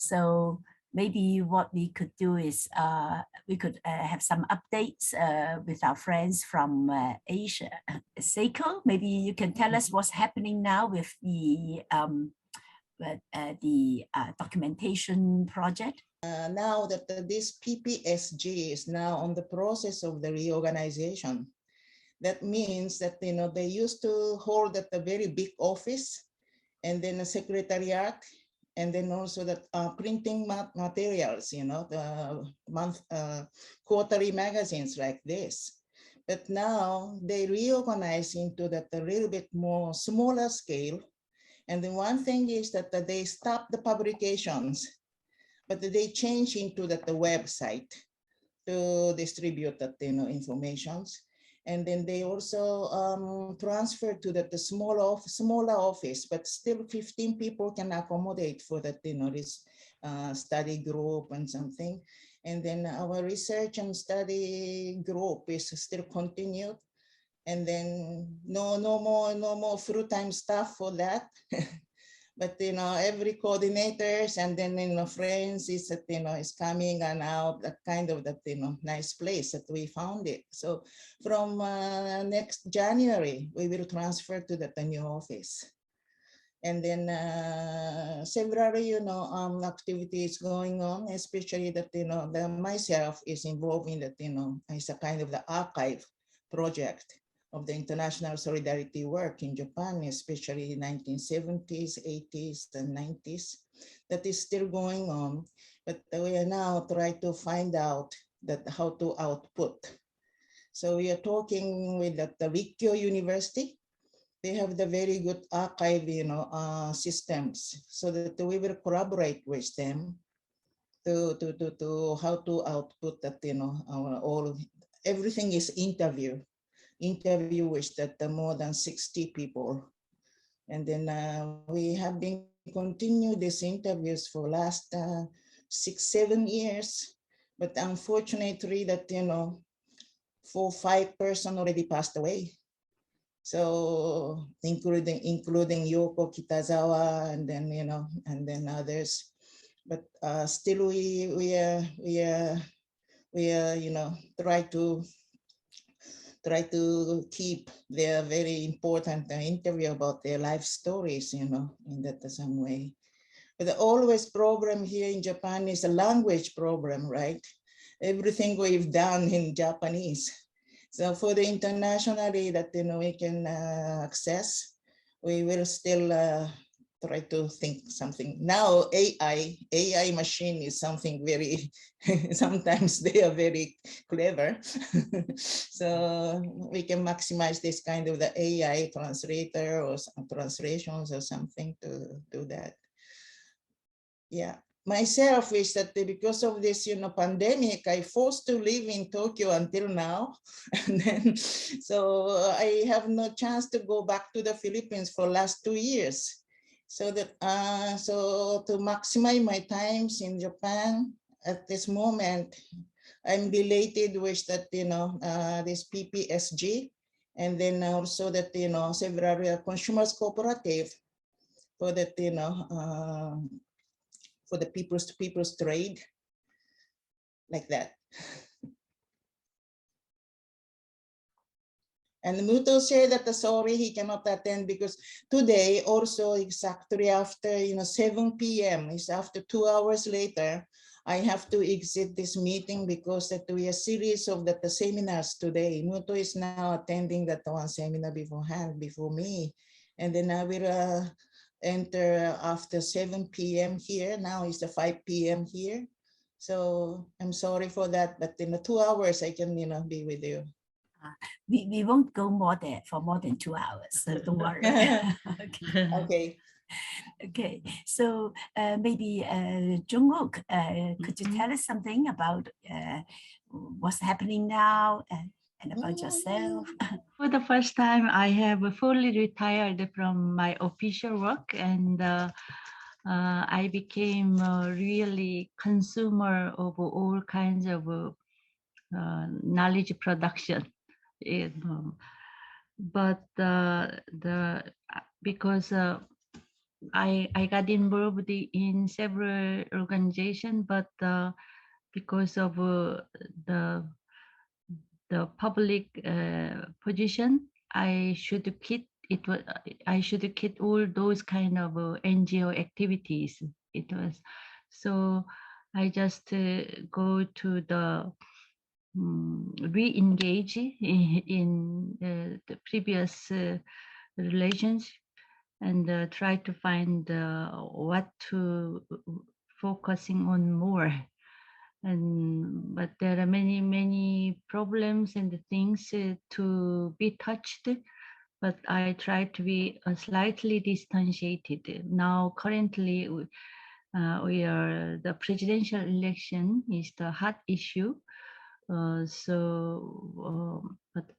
So maybe what we could do is we could have some updates with our friends from Asia. Seiko, maybe you can tell us what's happening now with the documentation project. Now that this PPSG is now on the process of the reorganization, that means that they used to hold at a very big office, and then a secretariat, and then also the printing materials, the quarterly magazines like this. But now they reorganize into that a little bit more smaller scale. And then one thing is that they stop the publications, but they change into the website to distribute that informations. And then they also transfer to the smaller office, but still 15 people can accommodate for that, this study group and something. And then our research and study group is still continued. And then no more full-time staff for that. But every coordinators and then friends is that is coming and out, that kind of that nice place that we found it. So from next January we will transfer to the new office, and then several activities going on, especially that that myself is involved in that it's a kind of the archive project of the international solidarity work in Japan, especially in 1970s, 80s, and 90s, that is still going on. But we are now trying to find out that how to output. So we are talking with the Rikyo University. They have the very good archive, systems, so that we will collaborate with them to how to output that, everything is interview with that more than 60 people. And then we have been continue these interviews for last 6-7 years, but unfortunately that 4-5 persons already passed away. So including Yoko Kitazawa, and then and then others, but still we are try to keep their very important interview about their life stories, in that some way. But the always problem here in Japan is a language problem, right? Everything we've done in Japanese. So for the internationally that we can access, we will still try to think something. Now AI machine is something very, sometimes they are very clever. So we can maximize this kind of the AI translator or some translations or something to do that. Yeah. Myself is that because of this, pandemic, I forced to live in Tokyo until now. And then, so I have no chance to go back to the Philippines for last 2 years. So that, so to maximize my times in Japan at this moment, I'm related with that, this PPSG, and then also that, several consumers cooperative for that, for the people's trade, like that. And Muto said that sorry he cannot attend because today also exactly after 7 p.m. is after 2 hours later, I have to exit this meeting because that we are series of the seminars today. Muto is now attending that one seminar beforehand before me, and then I will enter after 7 p.m. here. Now it's 5 p.m. here. So I'm sorry for that, but in 2 hours I can be with you. We won't go more than 2 hours, so don't worry. Okay. Okay. Okay, so maybe Jungkook, could you tell us something about what's happening now and about yourself? For the first time, I have fully retired from my official work, and I became really consumer of all kinds of knowledge production. But because I got involved in several organizations, but because of the public position, I should quit. I should quit all those kind of NGO activities. It was so I just go to the re-engage in the previous relations and try to find what to focusing on more. But there are many problems and things to be touched, but I try to be slightly distantiated. Now currently we are the presidential election is the hot issue. But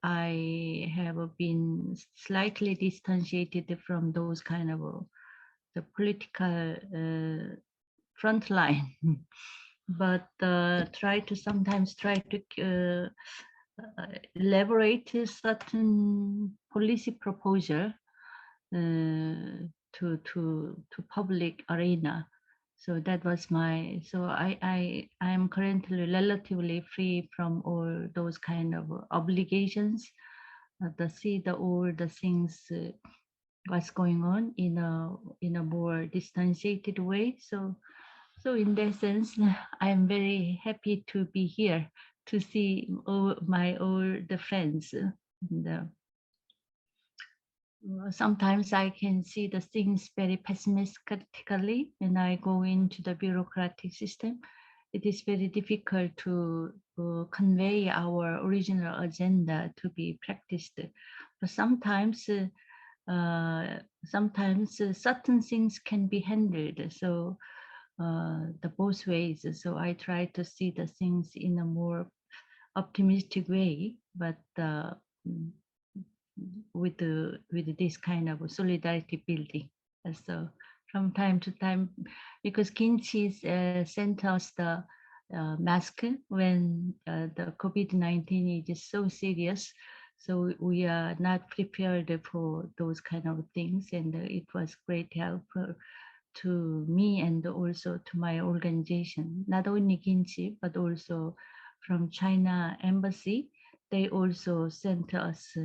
I have been slightly distantiated from those kind of the political front line, but sometimes try to elaborate certain policy proposal to public arena. So that was my, so I am currently relatively free from all those kind of obligations to see all the things what's going on in a more distantiated way. So in that sense, I am very happy to be here to see all the friends. And, sometimes I can see the things very pessimistically when I go into the bureaucratic system. It is very difficult to convey our original agenda to be practiced. But sometimes certain things can be handled. So the both ways. So I try to see the things in a more optimistic way, but with this kind of solidarity building. So from time to time, because Kinchi sent us the mask when the COVID-19 is so serious. So we are not prepared for those kind of things, and it was great help to me and also to my organization, not only Kinchi, but also from China Embassy. They also sent us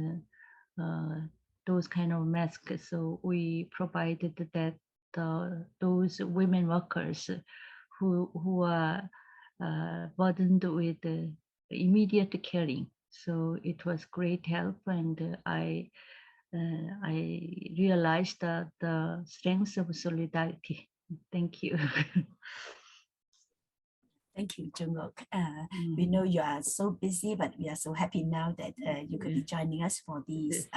those kind of masks. So we provided that those women workers who are burdened with immediate caring. So it was great help, and I realized the strength of solidarity. Thank you. Thank you, Jungkook. We know you are so busy, but we are so happy now that you could be joining us for these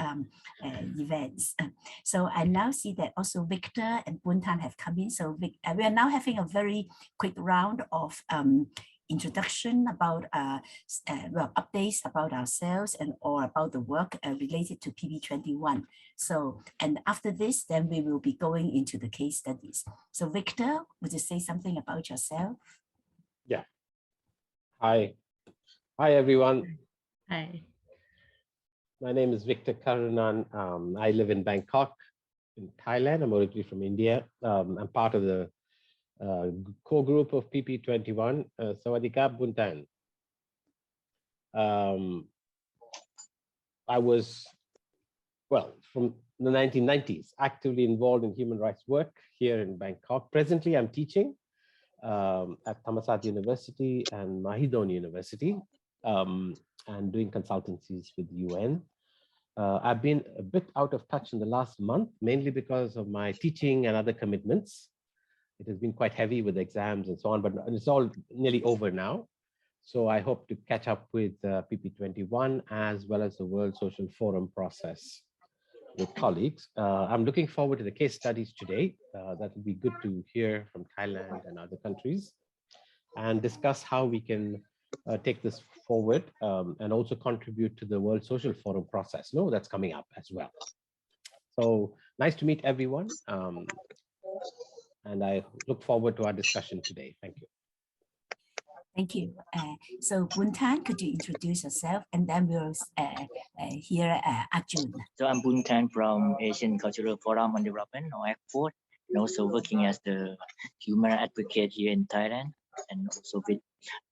events. So I now see that also Victor and Buntan have come in. So we are now having a very quick round of introduction about updates about ourselves and or about the work related to PP21. So, and after this, then we will be going into the case studies. So Victor, would you say something about yourself? Yeah. Hi everyone. Hi. My name is Victor Karunan. I live in Bangkok, in Thailand. I'm originally from India. I'm part of the core group of PP21. Sawadika Buntan. I was, well, from the 1990s, actively involved in human rights work here in Bangkok. Presently, I'm teaching at Thammasat University and Mahidol University, and doing consultancies with the UN. I've been a bit out of touch in the last month, mainly because of my teaching and other commitments. It has been quite heavy with exams and so on, but it's all nearly over now. So I hope to catch up with PP21 as well as the World Social Forum process with colleagues. I'm looking forward to the case studies today. That will be good to hear from Thailand and other countries and discuss how we can take this forward and also contribute to the World Social Forum process. No, that's coming up as well. So nice to meet everyone. And I look forward to our discussion today. Thank you. Thank you. So Buntan, could you introduce yourself, and then we'll hear Arjun. So I'm Buntan from Asian Cultural Forum on Development, or ACFOD. and also working as the human advocate here in Thailand, and also with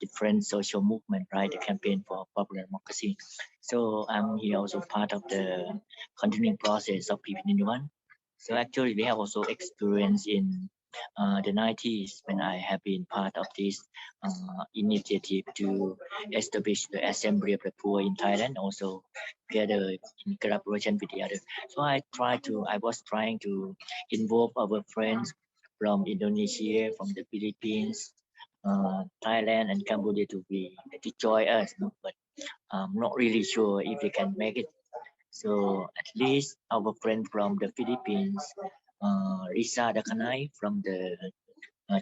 different social movement, right? The campaign for popular democracy. So I'm here also part of the continuing process of PP21. So actually, we have also experience in the 90s when I have been part of this initiative to establish the Assembly of the Poor in Thailand, also together in collaboration with the others. So I was trying to involve our friends from Indonesia, from the Philippines, Thailand, and Cambodia to join us, but I'm not really sure if they can make it. So at least our friend from the Philippines, Risa Dakanai from the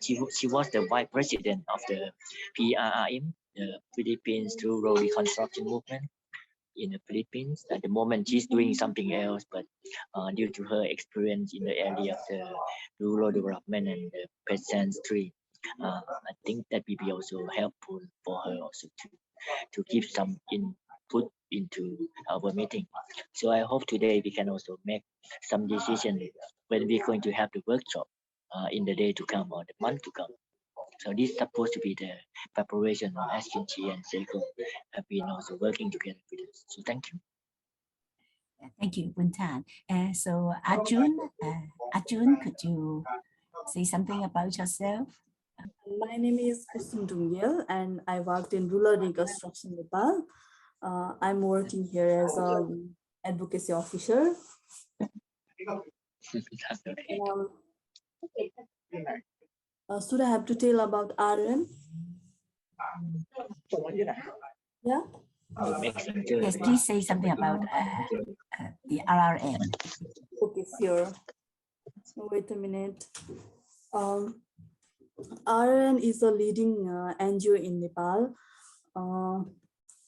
she was the vice president of the PRRM, the Philippines Rural Reconstruction Movement in the Philippines. At the moment, she's doing something else, but due to her experience in the area of the rural development and the peasantry, I think that will be also helpful for her also to give some input into our meeting. So I hope today we can also make some decision when we're going to have the workshop in the day to come or the month to come. So this is supposed to be the preparation as Kinchi and Seiko have been also working together with us. So thank you. Thank you, Buntan. So Arjun, could you say something about yourself? My name is Kusum Dungyel and I worked in rural reconstruction Nepal. I'm working here as an advocacy officer. Should I have to tell about RN? Yeah. Yes, please say something about the RRN. Okay, sure. Wait a minute. RN is a leading NGO in Nepal,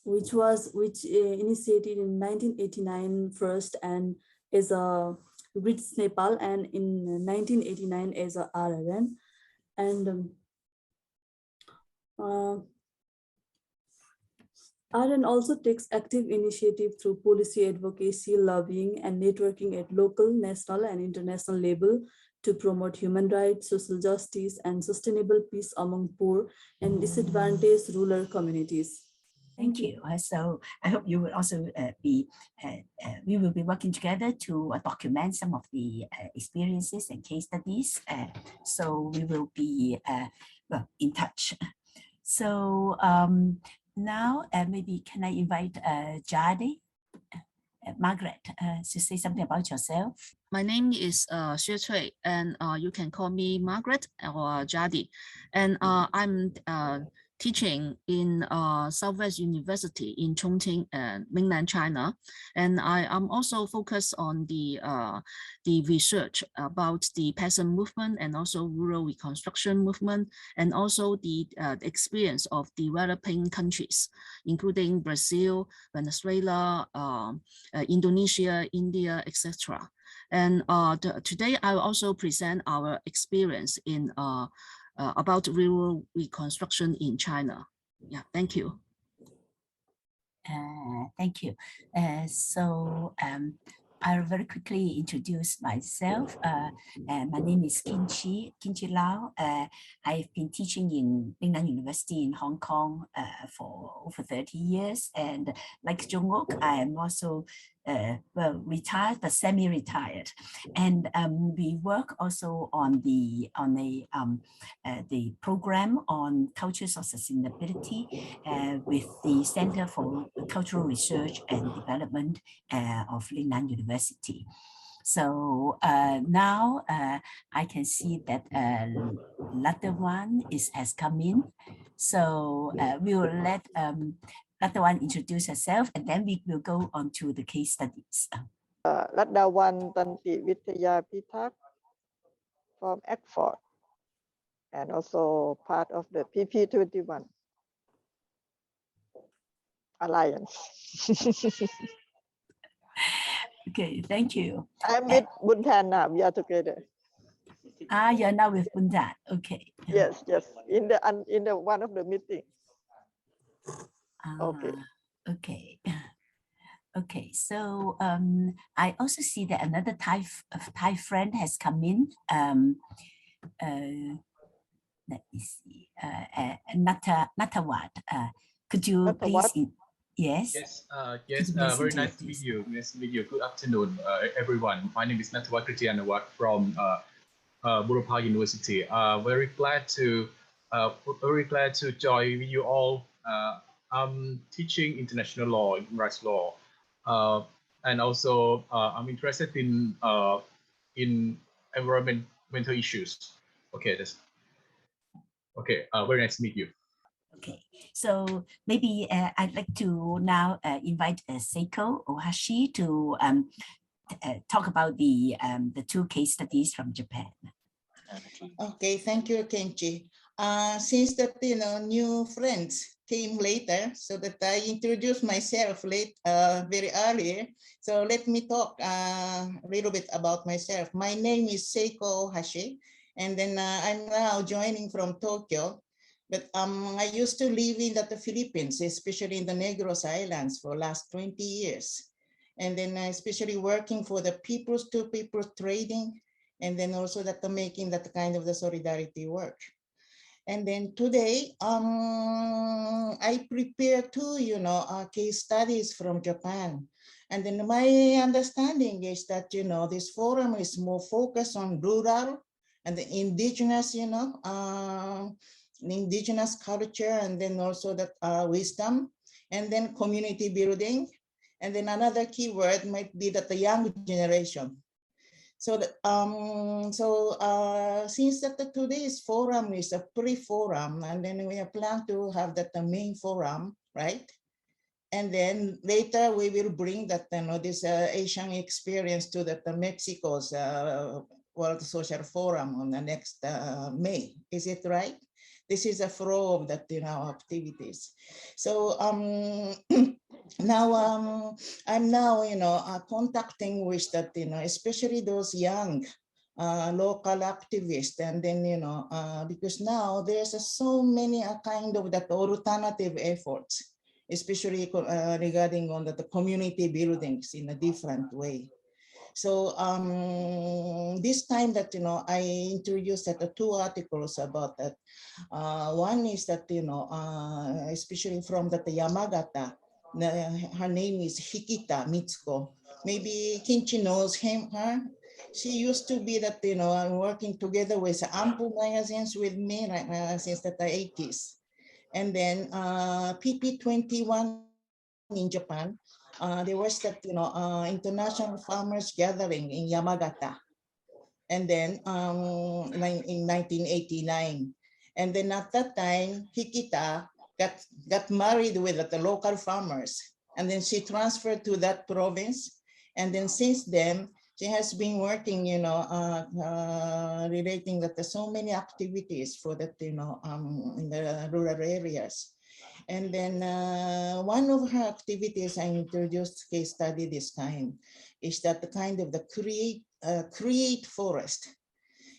which initiated in 1989 first and is a British Nepal, and in 1989 as a RRN. And RN also takes active initiative through policy advocacy, lobbying, and networking at local, national, and international level to promote human rights, social justice, and sustainable peace among poor and disadvantaged rural communities. Thank you. So I hope you will also we will be working together to document some of the experiences and case studies. So we will be well, in touch. So now maybe can I invite Jade, Margaret, to say something about yourself? My name is Xue Cui, and you can call me Margaret or Jadi. And I'm teaching in Southwest University in Chongqing, mainland China. And I am also focused on the research about the peasant movement and also rural reconstruction movement, and also the experience of developing countries, including Brazil, Venezuela, Indonesia, India, etc. And today I will also present our experience in about rural reconstruction in China. Yeah, thank you. Thank you. So I'll very quickly introduce myself. My name is Kinchi Lau. I've been teaching in Lingnan University in Hong Kong for over 30 years. And like Jungkook, I am also well, retired but semi-retired, and we work also on the program on cultures of sustainability with the Center for Cultural Research and Development of Lingnan University. So now I can see that Latawan has come in. So we will let Latawan introduce herself, and then we will go on to the case studies. Latawan Tanti Vitaya Pitak from ACFOD, and also part of the PP21 Alliance. Okay, thank you. I'm with Buntan now. We are together. You're now with Buntan. Okay. Yes, yes. In the one of the meeting. Okay. Okay. Okay, so I also see that another Thai friend has come in. Let me see. Natawat. Could you Natawat. please? Yes. Yes, Could you please very nice to meet introduce? you. Nice to meet you. Good afternoon, everyone. My name is Natawat Kritianawat from Burapha University. Very glad to join you all. I'm teaching international law, human rights law, and also I'm interested in environmental issues. Okay, that's okay. Very nice to meet you. Okay, so maybe I'd like to now invite Seiko Ohashi to talk about the two case studies from Japan. Okay, thank you, Kenchi. Since that new friends came later, so that I introduced myself very early. So let me talk a little bit about myself. My name is Seiko Hashi, and then I'm now joining from Tokyo. But I used to live in the Philippines, especially in the Negros Islands for last 20 years. And then especially working for the peoples to people trading, and then also that making that kind of the solidarity work. And then today, I prepare two, case studies from Japan. And then my understanding is that, this forum is more focused on rural and the indigenous, indigenous culture, and then also that wisdom, and then community building. And then another keyword might be that the young generation. So since that today's forum is a pre-forum, and then we are planning to have that the main forum, right? And then later we will bring that this Asian experience to the Mexico's World Social Forum on the next May. Is it right? This is a flow of that activities. So now I'm now contacting with that especially those young local activists, and then because now there's so many kind of that alternative efforts, especially regarding on the community buildings in a different way. So this time that I introduced that two articles about that. One is that especially from that Yamagata. Her name is Hikita Mitsuko. Maybe Kinchi knows her. She used to be that working together with Ampu magazines with me since the 80s. And then PP21 in Japan, there was that international farmers gathering in Yamagata, and then in 1989, and then at that time Hikita got married with the local farmers, and then she transferred to that province, and then since then she has been working, relating that there's so many activities for that, in the rural areas. And then one of her activities I introduced case study this time is that the kind of the create forest,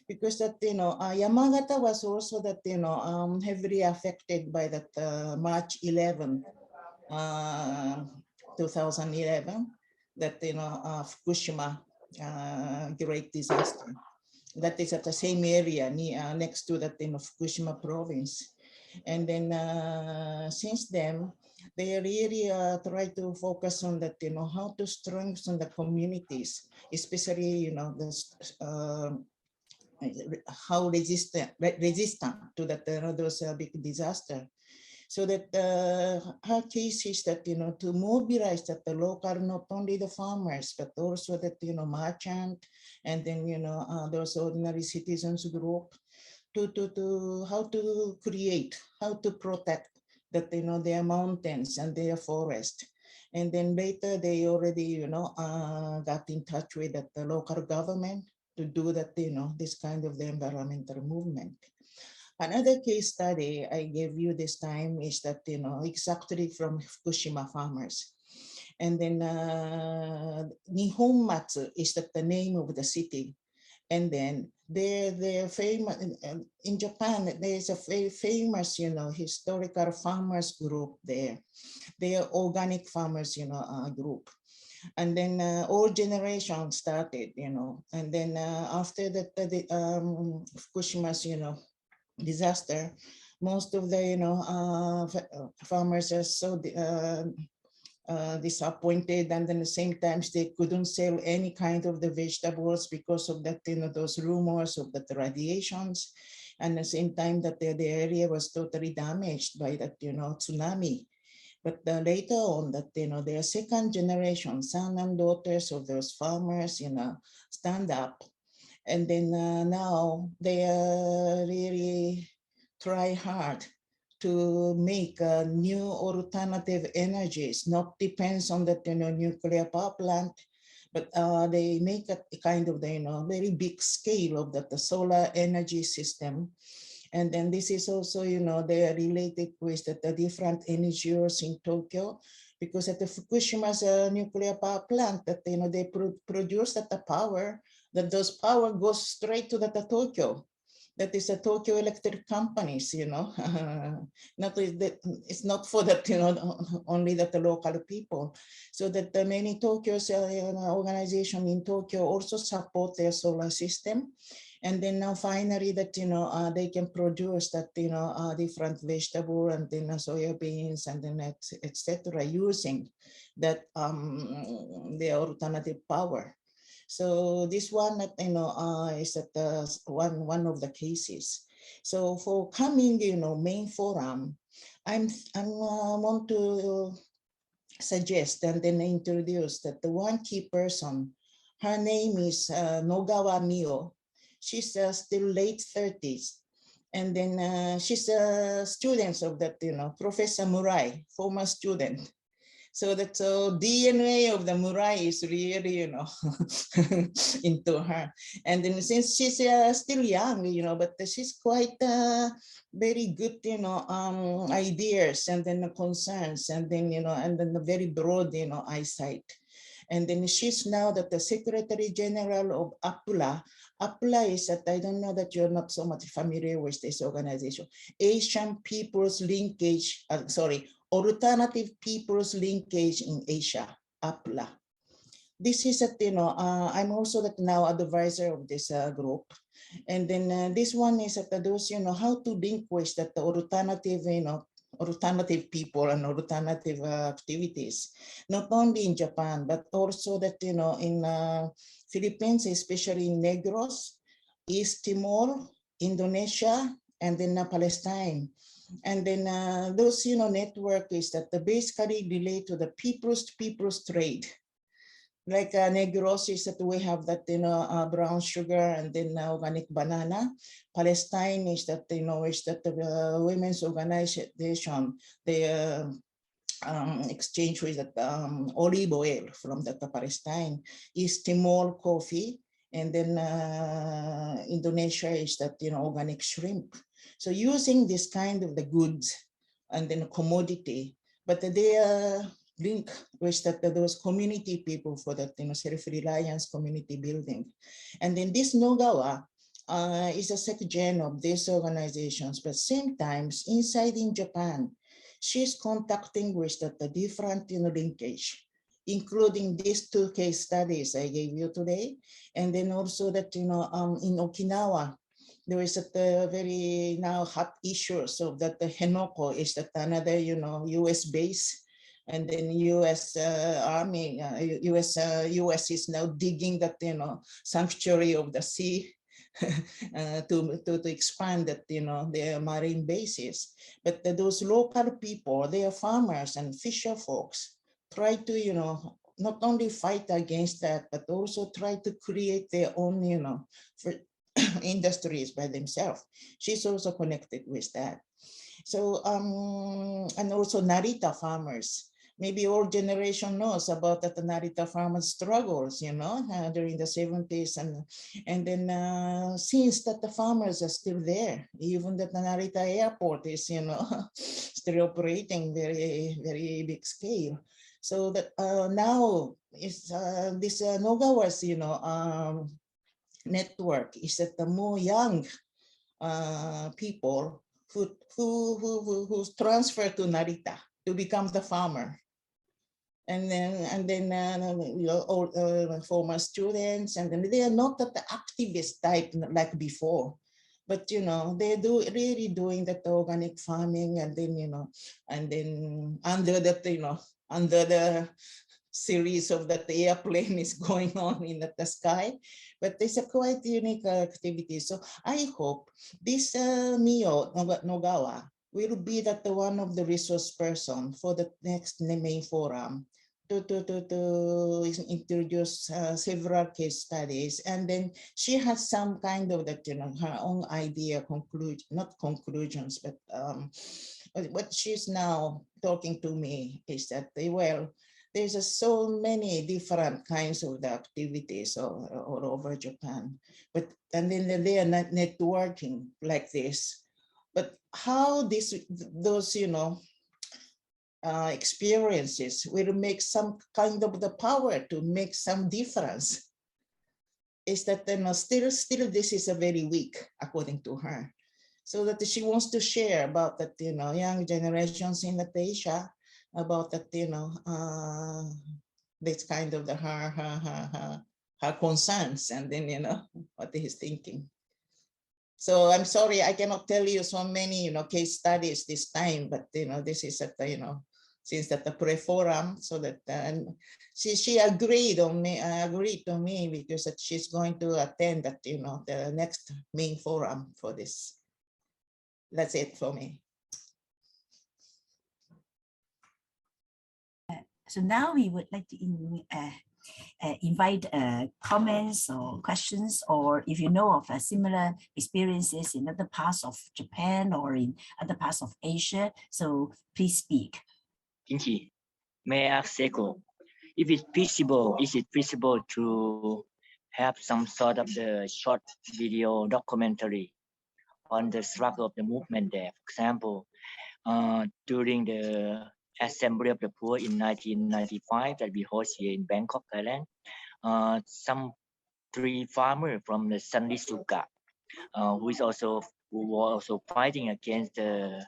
because that Yamagata was also that heavily affected by that March 11, 2011, that Fukushima great disaster. That is at the same area next to that Fukushima province. And then since then, they really try to focus on that, how to strengthen the communities, especially, how resistant to that those big disaster. So that her case is that, to mobilize that the local, not only the farmers, but also that, merchant, and then, those ordinary citizens group, to how to create, how to protect that, their mountains and their forest. And then later they already, got in touch with the local government to do that, this kind of the environmental movement. Another case study I gave you this time is that, exactly from Fukushima farmers. And then Nihonmatsu is that the name of the city. And then they're famous in Japan. There's a very famous, historical farmers group there. They are organic farmers, group. And then all generations started, and then after that, Fukushima's, disaster, most of the, farmers are so disappointed, and then at the same time they couldn't sell any kind of the vegetables because of that, those rumors of the radiations, and at the same time that the area was totally damaged by that, tsunami. But later on, that their second generation, son and daughters of those farmers, stand up, and then now they really try hard to make new alternative energies, not depends on the nuclear power plant, but they make a kind of the very big scale of the solar energy system. And then this is also, they are related with the different NGOs in Tokyo, because at the Fukushima's nuclear power plant, that they produce that the power, that those power goes straight to the Tokyo. That is a Tokyo Electric companies, not that it's not for that, only that the local people. So that the many Tokyo's organization in Tokyo also support their solar system. And then now finally that, they can produce that, different vegetable and then soya beans and then etc. using that the alternative power. So this one, is at one of the cases. So for coming, main forum, I want to suggest and then introduce that the one key person, her name is Nogawa Mio. She's still late 30s. And then she's a student of that, Professor Murai, former student. So that DNA of the Murai is really, into her. And then since she's still young, but she's quite very good, ideas and then concerns and then, and then the very broad, eyesight. And then she's now that the Secretary General of APLA. APLA is that, I don't know that you're not so much familiar with this organization. Asian People's Linkage, Alternative People's Linkage in Asia, APLA. This is that, I'm also that now advisor of this group. And then this one is that those, how to link with that alternative, alternative people and alternative activities, not only in Japan, but also that, in Philippines, especially in Negros, East Timor, Indonesia, and then Palestine. And then those, network is that basically relate to the people's trade. Like Negros is that we have that, brown sugar and then organic banana. Palestine is that, is that the women's organization, they exchange with that olive oil from the Palestine. East Timor coffee, and then Indonesia is that, organic shrimp. So using this kind of the goods and then commodity, but they are link with that those community people for that, self-reliance community building. And then this Nogawa is a second of these organizations, but same times inside in Japan, she's contacting with that the different, linkage, including these two case studies I gave you today, and then also that, in Okinawa, there is a very now hot issue. So that the Henoko is that another, U.S. base, and then U.S. Army, U.S. is now digging that, sanctuary of the sea to expand that, their marine bases. But those local people, they are farmers and fisher folks, try to, not only fight against that, but also try to create their own, for industries by themselves. She's also connected with that. So, and also Narita farmers. Maybe old generation knows about that the Narita farmers struggles, during the 70s. And then since that the farmers are still there, even that the Narita airport is, still operating very, very big scale. So that now is this Nogawa's, network is that the more young people who transfer to Narita to become the farmer. and then you know, all former students, and then they are not that the activist type like before, but you know, they do really doing that organic farming, and then you know, and then under that, you know, under the series of that the airplane is going on in the sky, but it's a quite unique activity. So I hope this Mio Nogawa will be that the one of the resource person for the next main forum to introduce several case studies, and then she has some kind of that, you know, her own idea, not conclusions, but what she's now talking to me is that well, there's so many different kinds of the activities all over Japan, but and then they are not networking like this. But how those, you know, experiences will make some kind of the power to make some difference is that, you know, still this is a very weak according to her, so that she wants to share about that, you know, young generations in Asia about that, you know, this kind of the her concerns, and then you know what he's thinking. So I'm sorry I cannot tell you so many, you know, case studies this time, but you know, this is at the, you know, since that the pre-forum, so that she agreed on me, agreed to me, because that she's going to attend that, you know, the next main forum for this. That's it for me. So now we would like to invite comments or questions, or if you know of similar experiences in other parts of Japan or in other parts of Asia, so please speak. Kinchi, may I ask Seiko, if it's feasible, is it feasible to have some sort of the short video documentary on the struggle of the movement there? For example, during the Assembly of the Poor in 1995 that we host here in Bangkok, Thailand, some 3 farmers from the Sandisuka, who were also fighting against the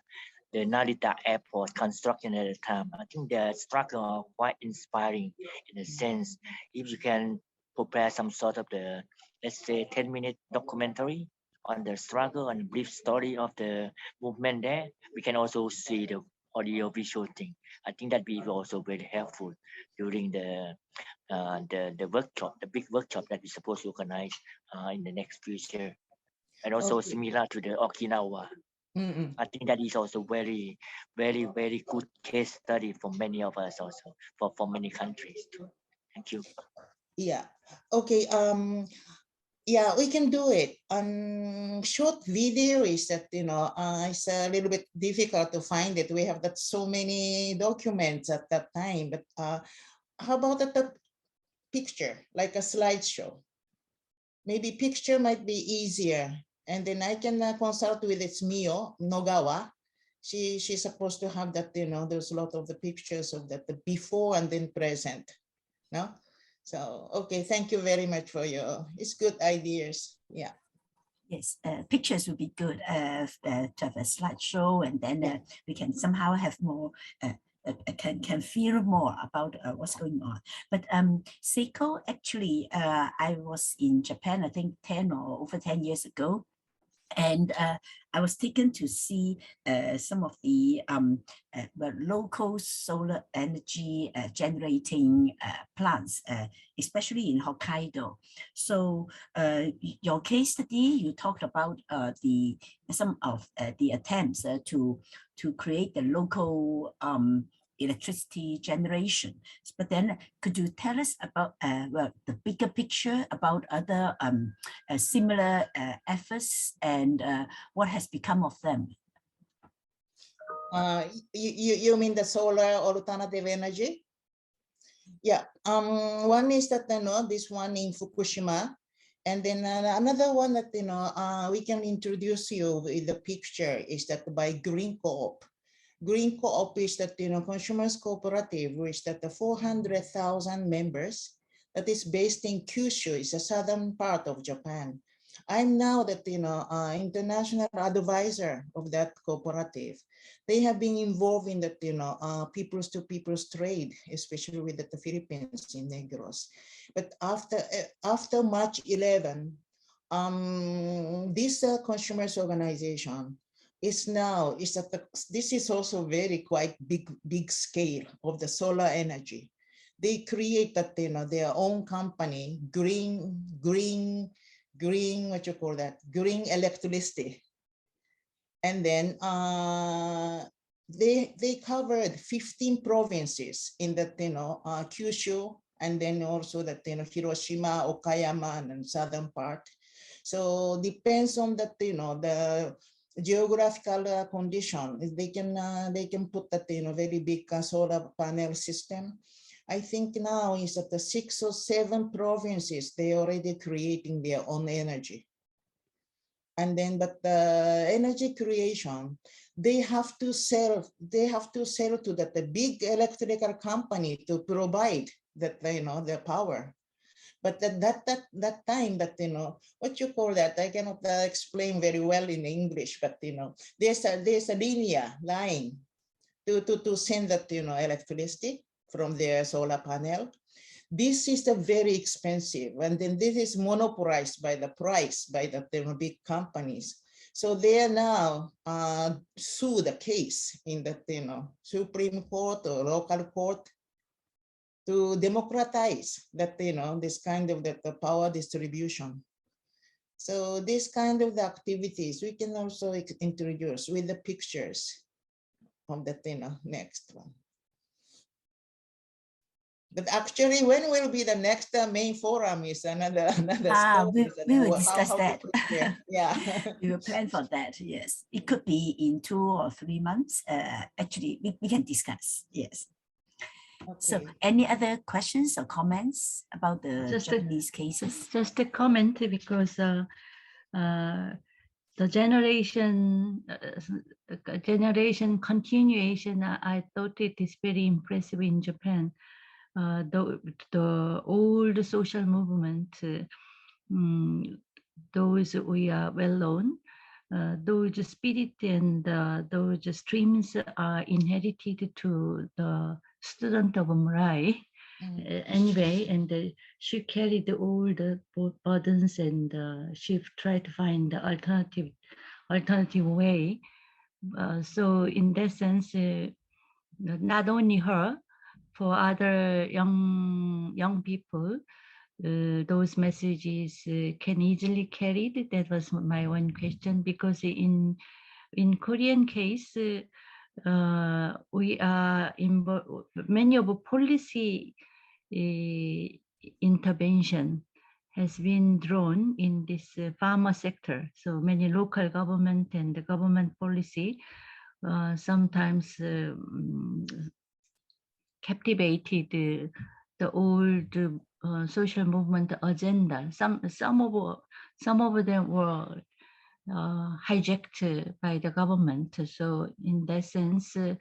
Narita airport construction at the time. I think the struggle are quite inspiring in a sense. If you can prepare some sort of the, let's say, 10-minute documentary on the struggle and brief story of the movement there, we can also see the audio visual thing. I think that will be also very helpful during the workshop, the big workshop that we're supposed to organize in the next future. And also similar to the Okinawa. I think that is also very, very, very good case study for many of us also, for many countries too. Thank you. Yeah. Okay. Yeah, we can do it. Short video is that, you know, it's a little bit difficult to find it. We have that so many documents at that time, but how about the picture, like a slideshow? Maybe picture might be easier. And then I can consult with its Mio Nogawa. She's supposed to have that, you know, there's a lot of the pictures of that, the before and then present. No? So, okay, thank you very much for it's good ideas. Yeah. Yes, pictures would be good to have a slideshow, and then we can somehow have more, can feel more about what's going on. But Seiko, actually, I was in Japan, I think 10 or over 10 years ago. And I was taken to see some of the local solar energy generating plants, especially in Hokkaido. So your case study, you talked about some of the attempts to create the local electricity generation. But then could you tell us about well, the bigger picture about other similar efforts and what has become of them? You mean the solar alternative energy? Yeah, one is that, you know, this one in Fukushima, and then another one that, you know, we can introduce you with the picture is that by Green Co-op. Green Co-op is that, you know, consumers cooperative, which that the 400,000 members that is based in Kyushu, is a southern part of Japan. I'm now that, international advisor of that cooperative. They have been involved in that, peoples to peoples trade, especially with the Philippines in Negros. But after March 11, this consumers organization is now, this is also very quite big scale of the solar energy. They create that, their own company, green, what you call that, green electricity. And then they covered 15 provinces in the, Kyushu, and then also that, Hiroshima, Okayama, and southern part. So depends on that, the geographical condition. They can put that, very big solar panel system. I think now is that the 6 or 7 provinces, they already creating their own energy. And then, but the energy creation, they have to sell to the big electrical company to provide that, the power. But that time that, what you call that, I cannot explain very well in English, but, there's a linear line to send that, electricity from their solar panel. This is very expensive, and then this is monopolized by the price by the big companies. So they are now sue the case in the, Supreme Court or local court to democratize that, this kind of the power distribution. So this kind of the activities we can also introduce with the pictures of the, next one. But actually, when will be the next main forum is another story. We will discuss how that. Yeah. We will plan for that. Yes, it could be in 2 or 3 months. Actually, we can discuss. Yes. Okay. So, any other questions or comments about the Japanese cases? Just a comment, because the generation continuation, I thought it is very impressive in Japan. The old social movement, those we are well known, those spirit and those streams are inherited to the student of Murai. Anyway, and she carried all the burdens, and she tried to find the alternative way. So in that sense, not only her, for other young people, those messages can easily carried. That was my one question, because in Korean case, we are involved. Many of policy intervention has been drawn in this pharma sector. So many local government and the government policy sometimes captivated the old social movement agenda. Some of them were hijacked by the government. So in that sense, the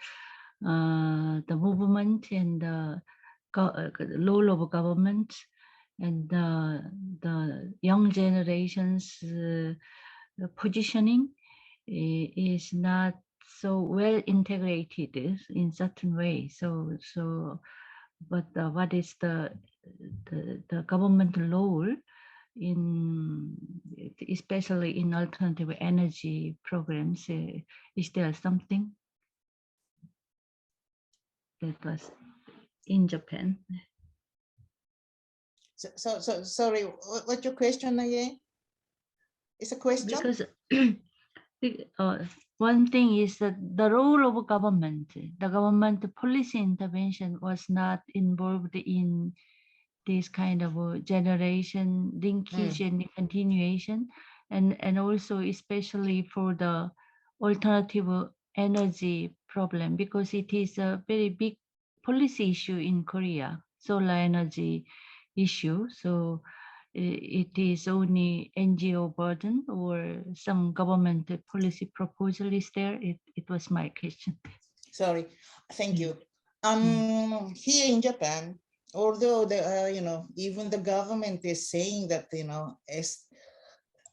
movement and the role of government and the young generation's positioning is not so well integrated in certain way. But what is the government role in, especially in alternative energy programs? Is there something that was in Japan? So sorry, what's your question again? It's a question? Because one thing is that the role of government, the government policy intervention was not involved in this kind of generation linkage and continuation, and also especially for the alternative energy problem, because it is a very big policy issue in Korea, solar energy issue. So it is only NGO burden or some government policy proposal is there? It was my question. Sorry, thank you. Here in Japan, although the even the government is saying that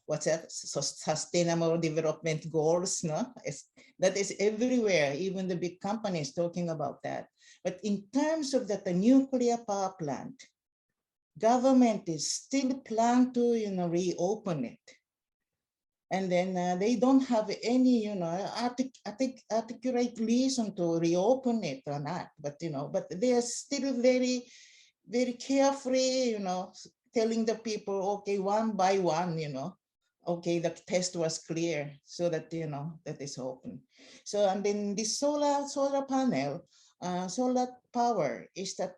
what's that, sustainable development goals, no? That is everywhere, even the big companies talking about that. But in terms of that, the nuclear power plant, government is still plan to, reopen it. And then they don't have any, articulate reason to reopen it or not. But, but they are still very, very carefully, telling the people, okay, one by one, okay, the test was clear, so that, that is open. So, and then the solar panel, solar power is that,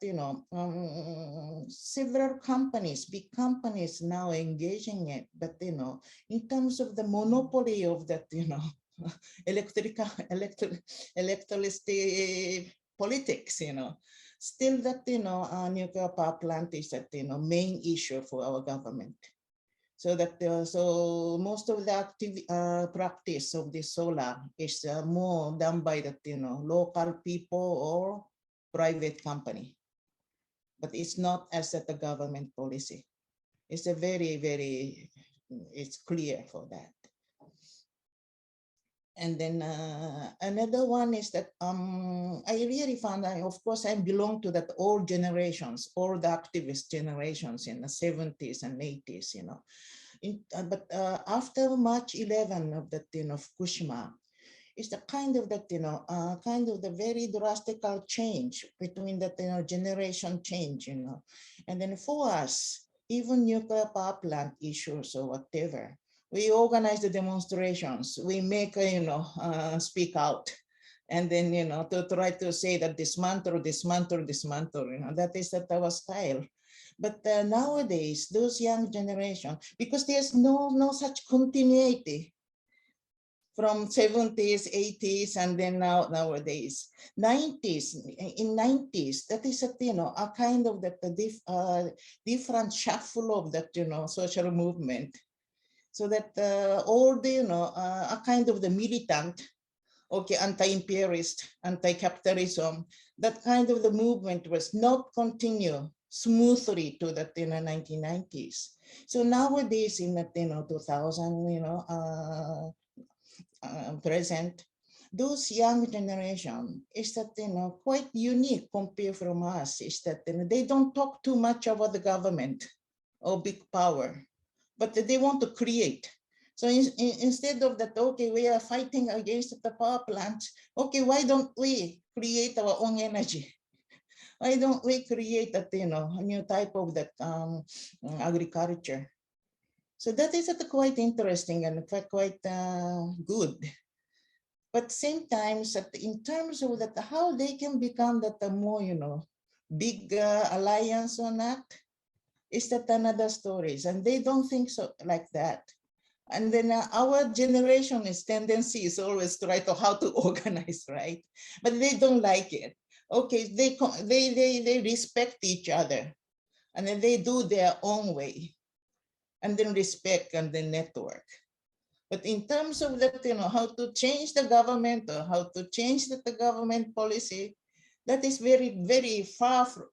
several companies, big companies now engaging it, but, in terms of the monopoly of that, electricity politics, still that, nuclear power plant is that, main issue for our government. So that, so most of the practice of the solar is more done by the, local people or private company. But it's not as that the government policy. It's a very, very, it's clear for that. And then another one is that I really found that, of course, I belong to that old generations, all the activist generations in the 70s and 80s, but after March 11 of that, Fukushima, it's the kind of that, kind of the very drastic change between that, generation change, and then for us, even nuclear power plant issues or whatever, we organize the demonstrations, we make, speak out, and then, to try to say that dismantle, that is that our style. But nowadays, those young generation, because there's no such continuity from 70s, 80s, and then nowadays, 90s, in 90s, that is a kind of that different shuffle of that, social movement. So that all the, a kind of the militant, okay, anti-imperialist, anti-capitalism, that kind of the movement was not continue smoothly to that, 1990s. So nowadays in the, 2000, present, those young generation is that, quite unique compared from us, is that they don't talk too much about the government or big power, but they want to create. So instead of that, okay, we are fighting against the power plants. Okay, why don't we create our own energy? Why don't we create that, a new type of that agriculture? So that is quite interesting and quite good. But same times, in terms of that, how they can become that more, big alliance or not, is that another stories, and they don't think so like that. And then our generation is tendency is always try to how to organize, right? But they don't like it. Okay, they respect each other, and then they do their own way, and then respect and then network. But in terms of that, how to change the government or how to change the government policy, that is very, very far from,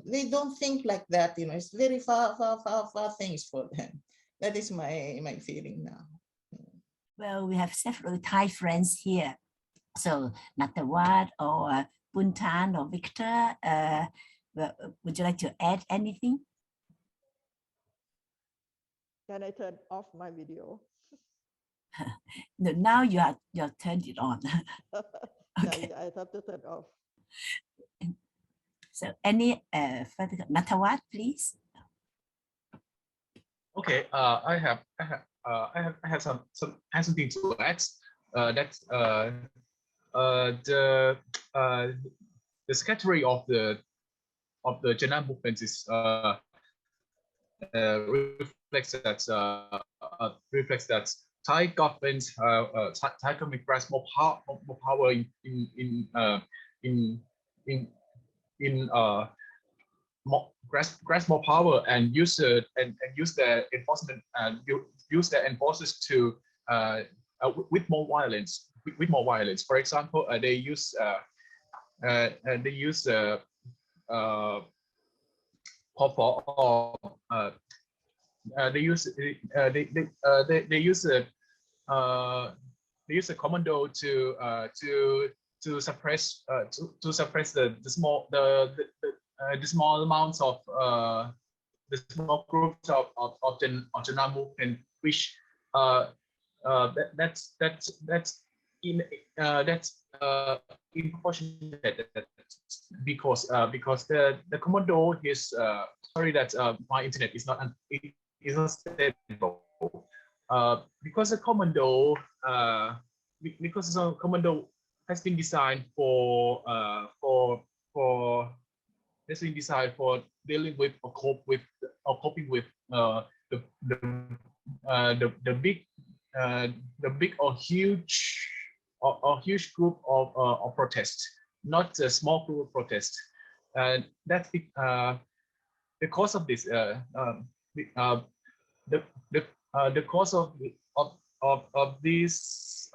they don't think like that, it's very far things for them. That is my feeling now. Well, we have several Thai friends here. So Natawat or Buntan or Victor, would you like to add anything? Can I turn off my video? No, now you turned it on. Okay. Yeah, I have to turn off. So any further, Natawat, please. Okay, I have something to add. The secretary of the Jana movement is reflects that Thai government grasp more power grasp more power and use their enforcement and use their enforcers to with more violence. For example, they use they use a commando to suppress the small amounts of the small groups of the Nam movement, which that's unfortunate because the commando is sorry that my internet is not stable because the commando has been designed for dealing with or coping with the big or huge group of protests, not a small group of protests, and that's the cause of this. The cause of this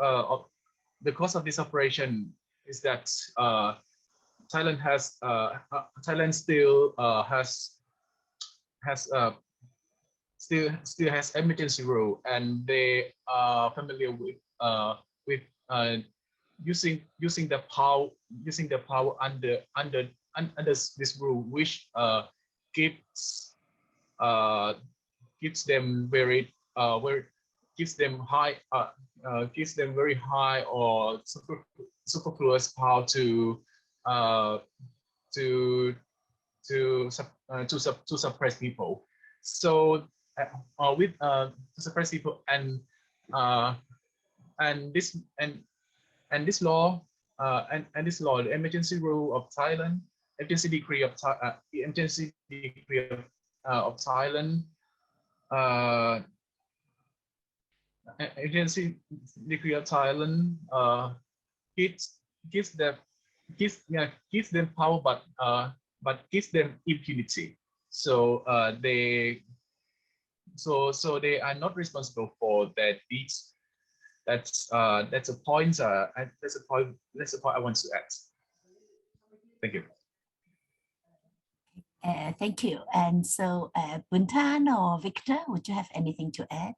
the cause of this operation is that Thailand still has emergency rule, and they are familiar with using the power under this rule, which gives them very high or superfluous power to suppress people. So to suppress people, and this law, the emergency rule of Thailand, emergency decree of Thailand, agency decree of Thailand gives them power, but gives them impunity. So they are not responsible for their deeds. That's a point. That's a point I want to add. Thank you. Thank you. And so, Buntan or Victor, would you have anything to add?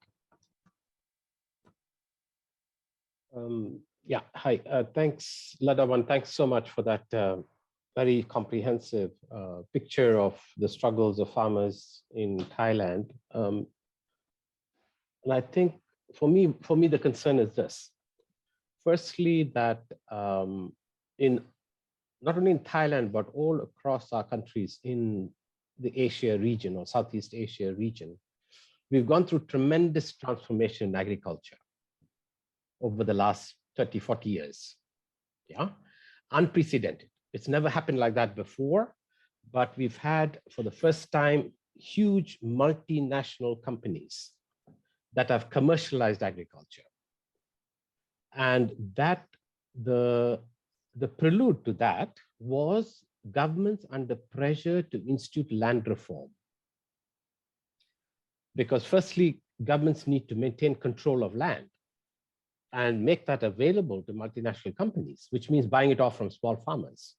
Yeah, hi. Thanks, Ladawan. Thanks so much for that very comprehensive picture of the struggles of farmers in Thailand. And I think for me, the concern is this. Firstly, that not only in Thailand, but all across our countries in the Asia region or Southeast Asia region, we've gone through tremendous transformation in agriculture over the last 30, 40 years. Yeah, unprecedented. It's never happened like that before, but we've had, for the first time, huge multinational companies that have commercialized agriculture. And that the prelude to that was governments under pressure to institute land reform. Because firstly, governments need to maintain control of land and make that available to multinational companies, which means buying it off from small farmers.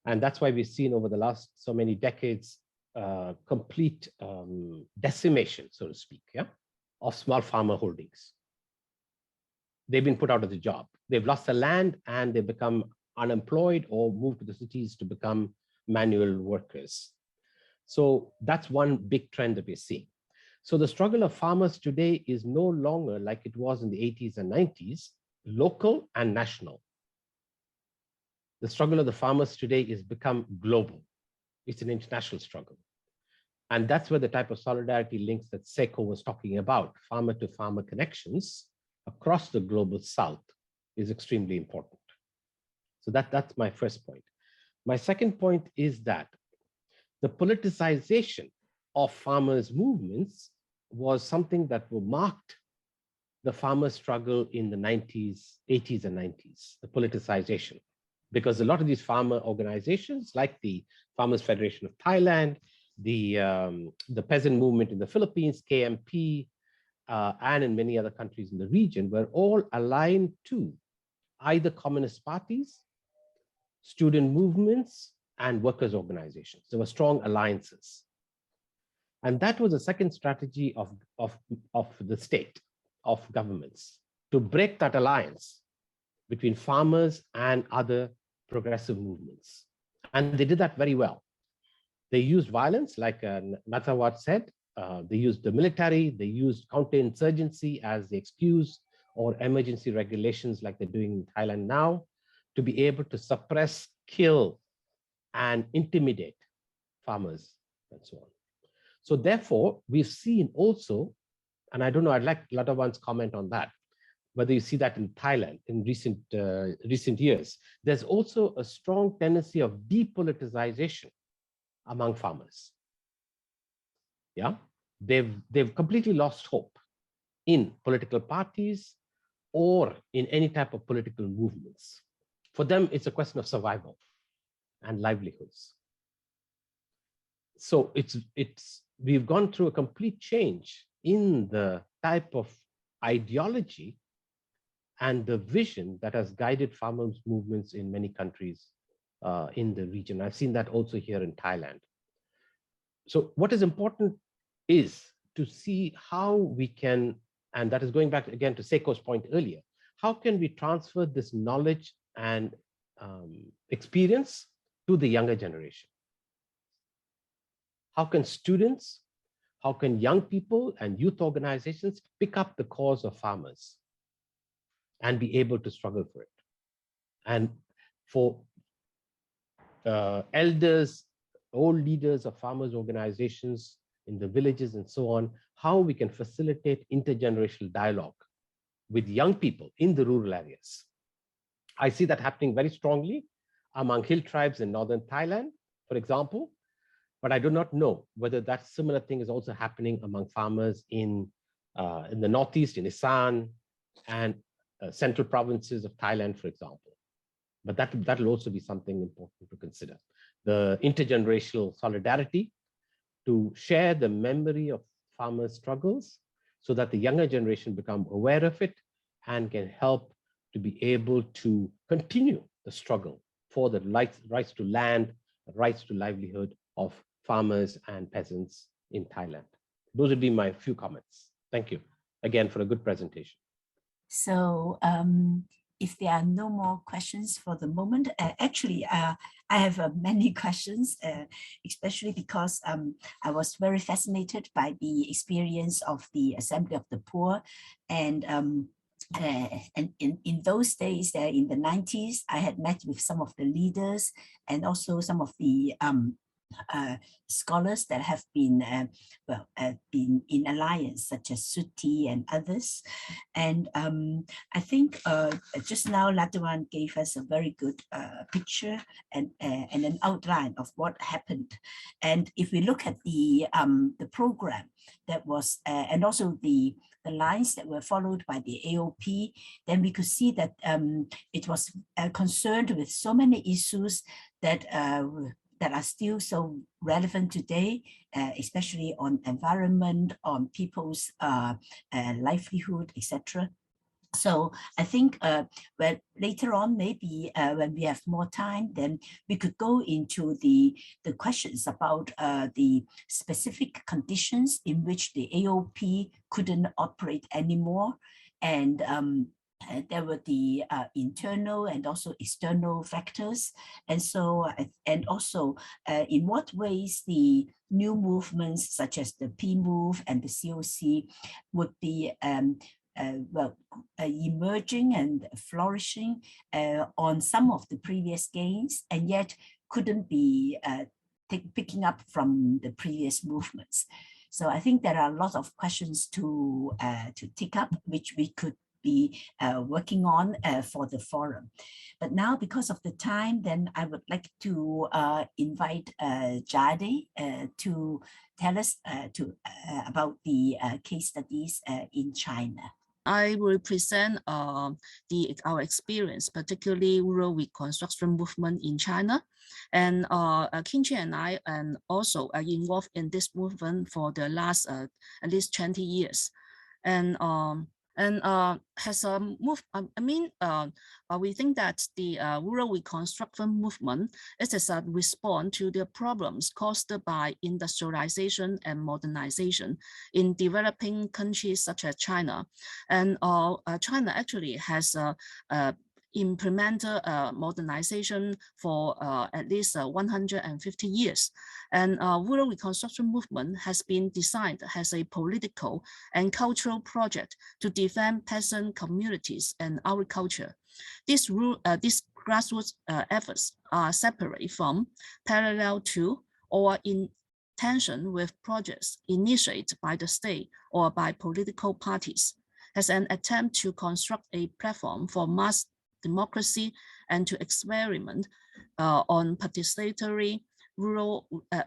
And that's why we've seen over the last so many decades, complete decimation, so to speak, yeah, of small farmer holdings. They've been put out of the job. They've lost the land and they become unemployed or move to the cities to become manual workers. So that's one big trend that we're seeing. So the struggle of farmers today is no longer like it was in the 80s and 90s, local and national. The struggle of the farmers today is become global. It's an international struggle. And that's where the type of solidarity links that Seiko was talking about, farmer-to-farmer connections across the global south, is extremely important. So that's my first point. My second point is that the politicization of farmers' movements was something that marked the farmer struggle in the 90s, 80s and 90s, the politicization. Because a lot of these farmer organizations, like the Farmers Federation of Thailand, the peasant movement in the Philippines, KMP, and in many other countries in the region, were all aligned to either communist parties, student movements, and workers' organizations. There were strong alliances. And that was the second strategy of the state, of governments, to break that alliance between farmers and other progressive movements. And they did that very well. They used violence, like Nathawat said. They used the military, they used counterinsurgency as the excuse, or emergency regulations like they're doing in Thailand now, to be able to suppress, kill, and intimidate farmers and so on. So therefore, we've seen also, and I don't know, I'd like Ladawan's comment on that, whether you see that in Thailand in recent years. There's also a strong tendency of depoliticization among farmers. Yeah, they've completely lost hope in political parties or in any type of political movements. For them, it's a question of survival and livelihoods. So we've gone through a complete change in the type of ideology and the vision that has guided farmers' movements in many countries in the region. I've seen that also here in Thailand. So what is important is to see how we can, and that is going back again to Seiko's point earlier, how can we transfer this knowledge and experience to the younger generation? How can students, how can young people and youth organizations pick up the cause of farmers and be able to struggle for it? And for elders, old leaders of farmers organizations in the villages and so on, how we can facilitate intergenerational dialogue with young people in the rural areas. I see that happening very strongly among hill tribes in northern Thailand, for example, but I do not know whether that similar thing is also happening among farmers in the northeast, in Isan, and central provinces of Thailand, for example. But that will also be something important to consider. The intergenerational solidarity to share the memory of farmers' struggles so that the younger generation become aware of it and can help to be able to continue the struggle for the rights to land, rights to livelihood of farmers and peasants in Thailand. Those would be my few comments. Thank you again for a good presentation. So if there are no more questions for the moment, actually, I have many questions, especially because I was very fascinated by the experience of the Assembly of the Poor. And in those days, in the 90s, I had met with some of the leaders and also some of the scholars that have been been in alliance, such as Suti and others. And I think just now Ladawan gave us a very good picture and an outline of what happened. And if we look at the program that was and also the lines that were followed by the AOP, then we could see that it was concerned with so many issues that are still so relevant today, especially on environment, on people's livelihood, etc. So I think well, later on, maybe when we have more time, then we could go into the questions about the specific conditions in which the AOP couldn't operate anymore. And there were the internal and also external factors. And so, and also in what ways the new movements such as the P-Move and the COC would be emerging and flourishing on some of the previous gains, and yet couldn't be picking up from the previous movements. So I think there are a lot of questions to take up, which we could be working on for the forum. But now, because of the time, then I would like to invite Jade to tell us about the case studies in China. I will present our experience, particularly rural reconstruction movement in China. And Kinchi and I also are involved in this movement for the last at least 20 years. And and has a move. We think that the rural reconstruction movement is a response to the problems caused by industrialization and modernization in developing countries such as China. And China actually has implemented modernization for at least 150 years. And rural reconstruction movement has been designed as a political and cultural project to defend peasant communities and agriculture. These grassroots efforts are separate from, parallel to, or in tension with projects initiated by the state or by political parties, as an attempt to construct a platform for mass democracy and to experiment on participatory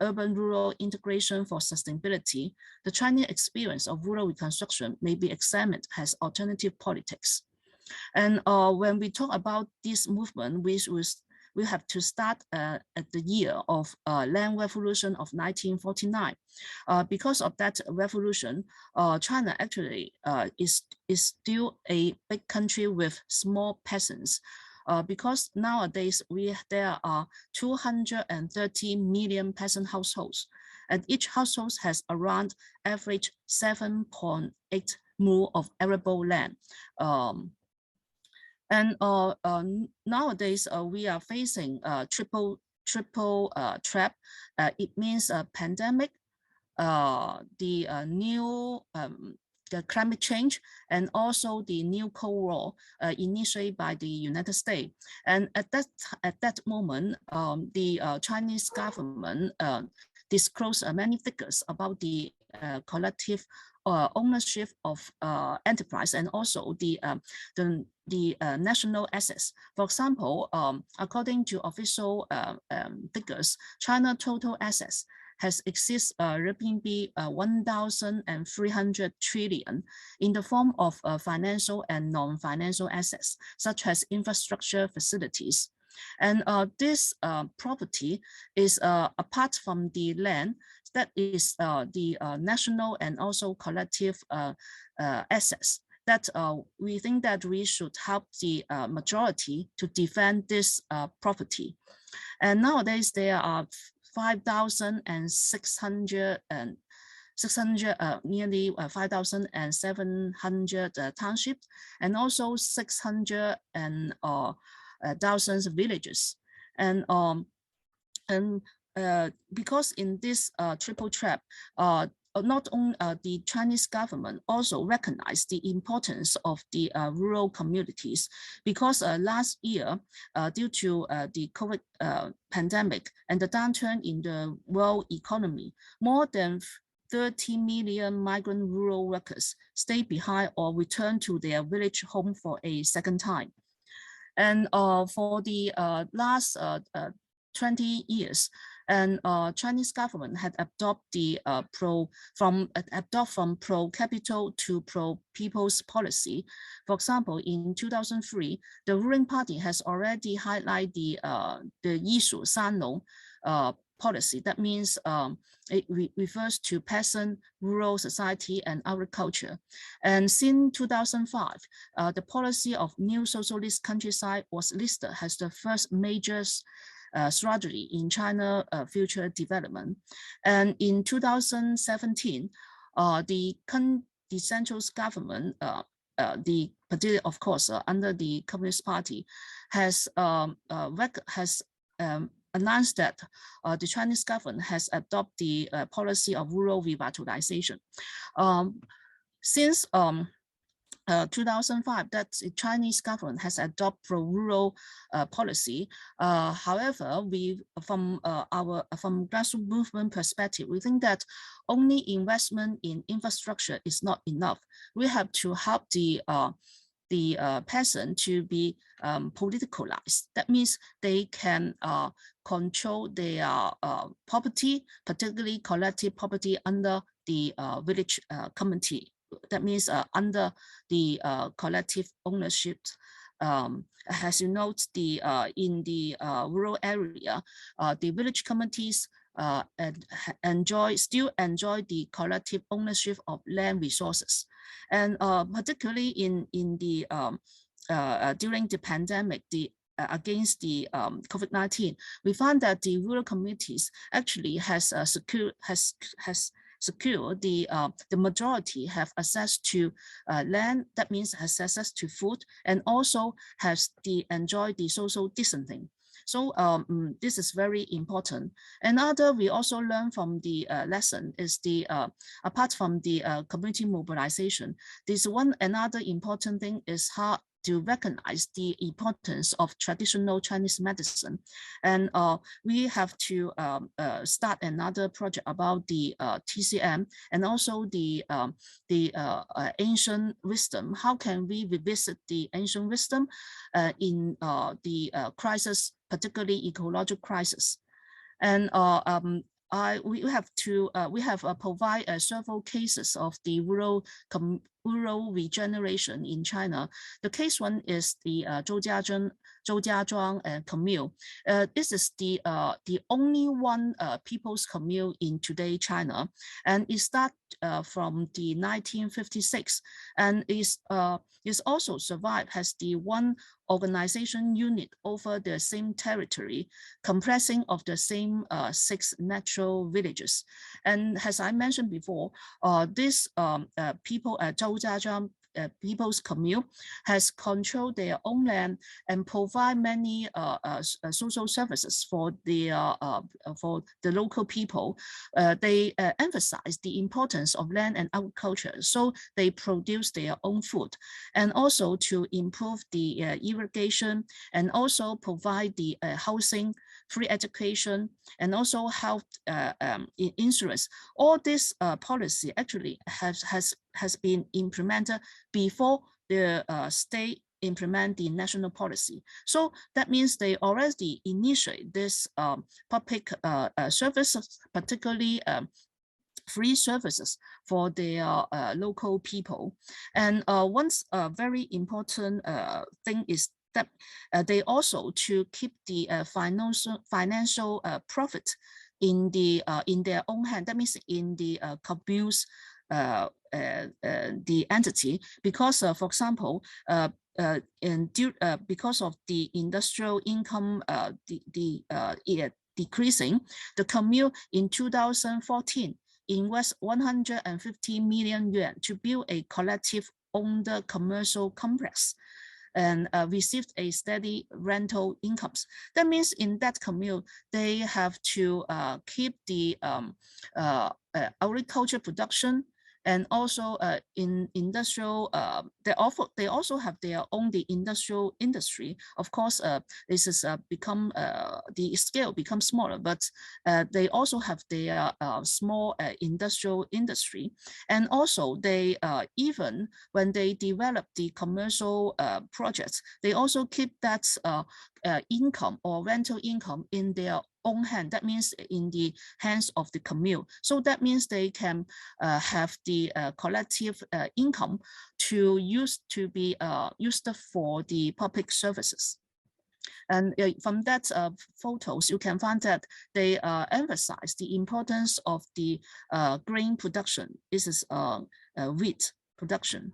urban-rural integration for sustainability. The Chinese experience of rural reconstruction may be examined as alternative politics. And when we talk about this movement, we have to start at the year of land revolution of 1949. Because of that revolution, China actually is still a big country with small peasants. Because nowadays there are 230 million peasant households, and each household has around average 7.8 mu of arable land. And nowadays we are facing triple trap. It means a pandemic, the climate change, and also the new Cold War initiated by the United States. And at that moment, the Chinese government disclosed many figures about the collective ownership of enterprise and also the national assets. For example, according to official figures, China total assets has exceeds RMB 1,300 trillion in the form of financial and non-financial assets, such as infrastructure facilities. And this property is apart from the land, that is the national and also collective assets that we think that we should help the majority to defend this property. And nowadays there are 5,600 nearly 5,700 townships, and also 600,000 villages. And because in this triple trap, not only the Chinese government also recognized the importance of the rural communities, because last year, due to the COVID pandemic and the downturn in the world economy, more than 30 million migrant rural workers stayed behind or returned to their village home for a second time. And for the last 20 years, and Chinese government had adopted the from pro-capital to pro-people's policy. For example, in 2003, the ruling party has already highlighted the Yishu Sanlong policy. That means it refers to peasant, rural society, and agriculture. And since 2005, the policy of new socialist countryside was listed as the first major strategy in China future development. And in 2017, the central government, the party, of course, under the Communist Party, has announced that the Chinese government has adopted the policy of rural revitalization. Since 2005, that the Chinese government has adopted pro-rural policy. However, from grassroots movement perspective, we think that only investment in infrastructure is not enough. We have to help the peasant to be politicalized. That means they can control their property, particularly collective property under the village community. That means under the collective ownership. As you note, in the rural area, the village communities still enjoy the collective ownership of land resources. And particularly in the during the pandemic, against the COVID-19, we found that the rural communities actually has secured the majority have access to land. That means has access to food, and also has enjoy the social distancing. So this is very important. Another we also learn from the lesson is the apart from the community mobilization, this another important thing is how to recognize the importance of traditional Chinese medicine. And we have to start another project about the TCM and also the ancient wisdom. How can we revisit the ancient wisdom in the crisis, particularly ecological crisis? And we have provide several cases of the rural regeneration in China. The case one is the Zhoujiazhuang commune. This is the only one people's commune in today China, and it started from the 1956, and is also survived as the one organization unit over the same territory, comprising of the same 6 natural villages. And as I mentioned before, this people at Zhoujiazhuang people's commune has controlled their own land and provide many social services for the local people. They emphasize the importance of land and agriculture, so they produce their own food, and also to improve the irrigation, and also provide the housing, free education, and also health insurance. All this policy actually has been implemented before the state implement the national policy. So that means they already initiate this public services, particularly free services for their local people. And one very important thing is that they also to keep the financial profit in their own hand. That means in the commune's the entity, because for example, because of the industrial income decreasing, the commune in 2014 invest 150 million yuan to build a collective owned commercial complex and received a steady rental incomes. That means in that commune, they have to keep the agriculture production, and also in industrial, they also have their own industrial industry. Of course, this is become the scale becomes smaller, but they also have their small industrial industry. And also they even when they develop the commercial projects, they also keep that income or rental income in their own hand. That means in the hands of the commune. So that means they can have the collective income to be used for the public services. And from that photos, you can find that they emphasize the importance of the grain production. This is wheat production.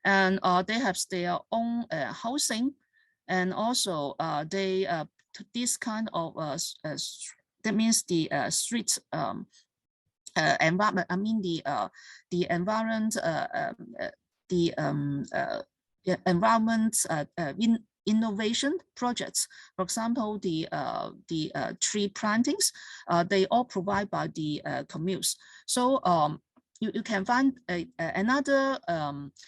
And they have their own housing, and also they this kind of that means the street environment. I mean the environment environment innovation projects. For example, the tree plantings, they all provide by the communes. So you can find another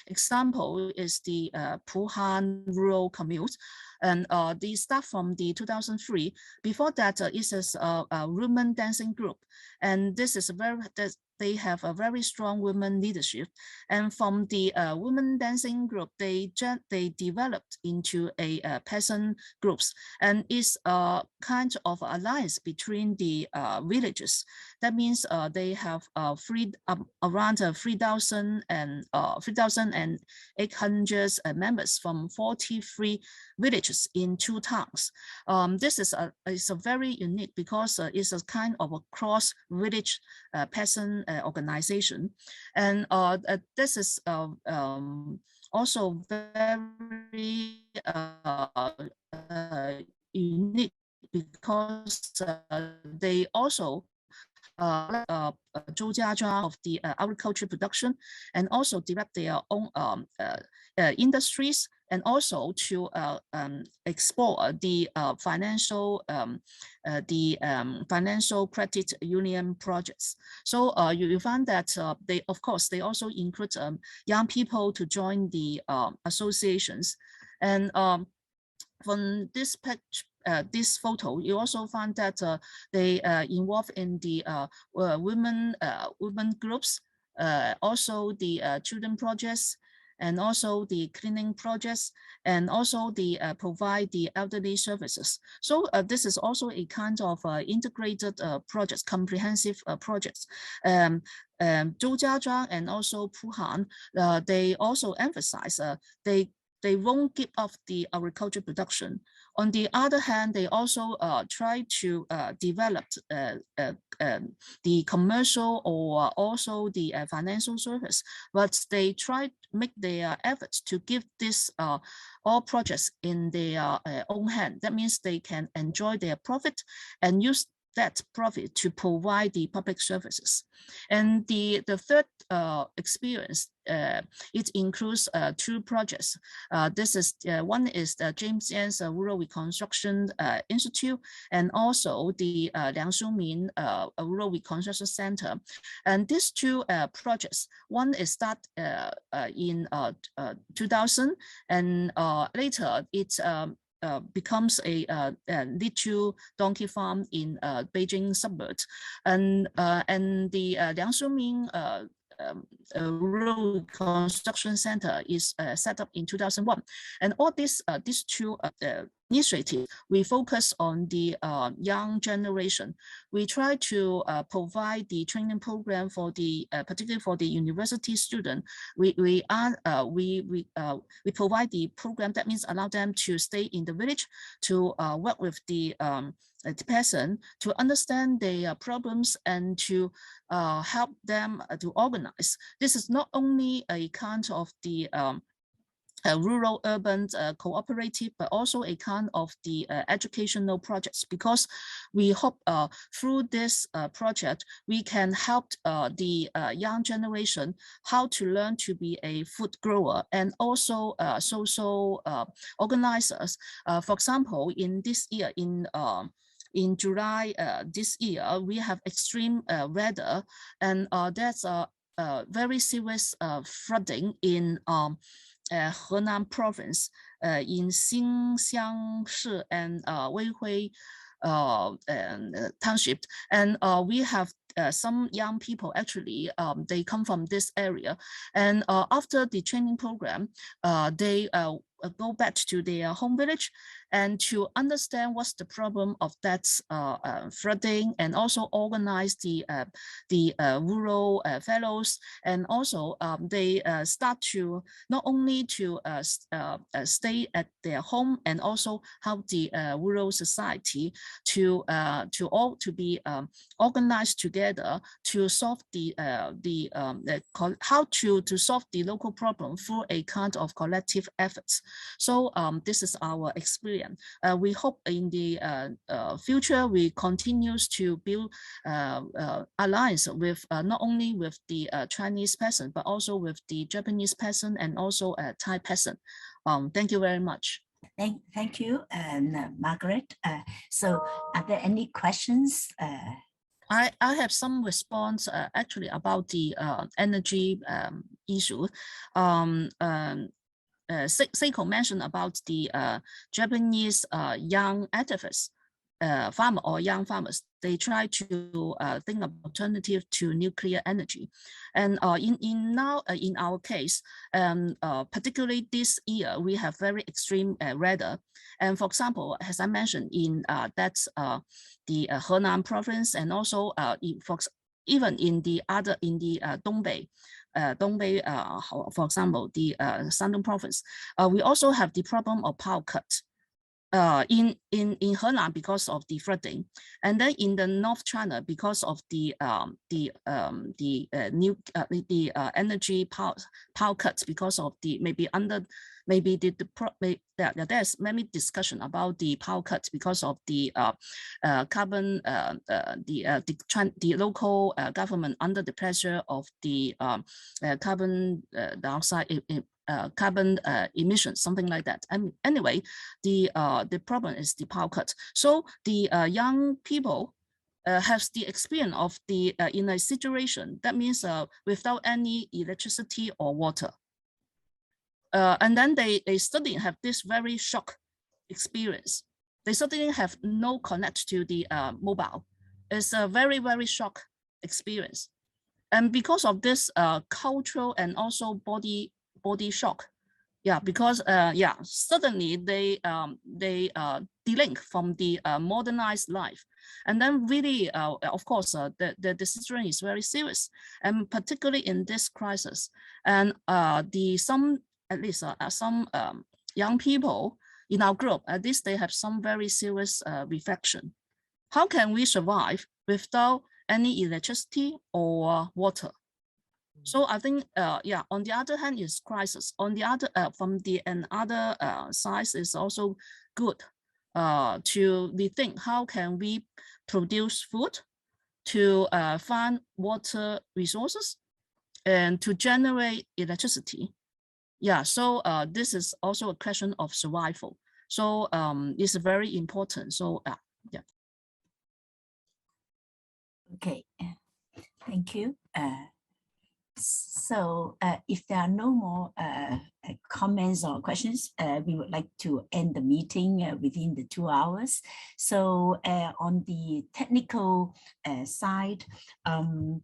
example is the Puhan rural communes, and they start from the 2003. Before that, it is a women dancing group, and this is they have a very strong women leadership. And from the women dancing group, they developed into a peasant groups, and it's a kind of alliance between the villages. That means they have around 3,800 members from 43 villages in 2 towns. This is a very unique because it's a kind of a cross village peasant organization. And this is also very unique because they also Zhou Jiajia of the agriculture production, and also develop their own industries, and also to explore the financial credit union projects. So you find that they, of course, they also include young people to join the associations. And from this picture, this photo, you also find that they involved in the women groups, also the children projects, and also the cleaning projects, and also the provide the elderly services. So this is also a kind of integrated projects, comprehensive projects. Zhou Jiajia and also Puhan, they also emphasize they won't give up the agriculture production. On the other hand, they also try to develop the commercial or also the financial service, but they try to make their efforts to give this all projects in their own hand. That means they can enjoy their profit and use that profit to provide the public services. And the third experience, it includes two projects. This is one is the James Yen's Rural Reconstruction Institute, and also the Liang Xiumin Rural Reconstruction Center. And these two projects, one is start in 2000, and later it's becomes a little donkey farm in Beijing suburbs, and the Liang Xiumin Rural Construction Center is set up in 2001, and all these two initiatives, we focus on the young generation. We try to provide the training program for the particularly for the university student. We provide the program that means allow them to stay in the village to work with the person to understand their problems and to help them to organize. This is not only a kind of the rural urban cooperative, but also a kind of the educational projects, because we hope through this project we can help the young generation how to learn to be a food grower and also social organizers. For example, in this year, in July this year, we have extreme weather, and there's a very serious flooding in Henan province, in Xinxiangshi and Weihui township, and we have some young people actually they come from this area, and after the training program, they go back to their home village and to understand what's the problem of that flooding, and also organize the rural fellows, and also they start to not only to stay at their home, and also help the rural society to be organized together to solve how to solve the local problem through a kind of collective efforts. So this is our experience. We hope in the future we continues to build alliance with not only with the Chinese person, but also with the Japanese person and also Thai person. Thank you very much. Thank you, Margaret. So are there any questions? I have some response actually about the energy issue. Seiko mentioned about the Japanese young activists, farmer or young farmers. They try to think of alternative to nuclear energy, and in our case, particularly this year, we have very extreme weather. And for example, as I mentioned, in that's the Henan province, and also even in the Dongbei. For example, the Shandong province, we also have the problem of power cut. in Henan because of the flooding, and then in the North China because of the energy power cuts because of the there's many discussion about the power cuts because of the carbon the local government under the pressure of the carbon dioxide carbon emissions, something like that. And anyway, the problem is the power cut. So the young people has the experience of the in a situation that means without any electricity or water, and then they suddenly have this very shock experience. They suddenly have no connect to the mobile. It's a very, very shock experience, and because of this cultural and also body shock, because suddenly they delink from the modernized life, and then really of course the situation is very serious, and particularly in this crisis, and some young people in our group, at least they have some very serious reflection. How can we survive without any electricity or water? So I think, on the other hand is crisis. On the other, from the other side is also good to rethink how can we produce food, to find water resources, and to generate electricity. So this is also a question of survival. So it's very important. So Okay, thank you. So if there are no more comments or questions, we would like to end the meeting within the 2 hours. So on the technical side, the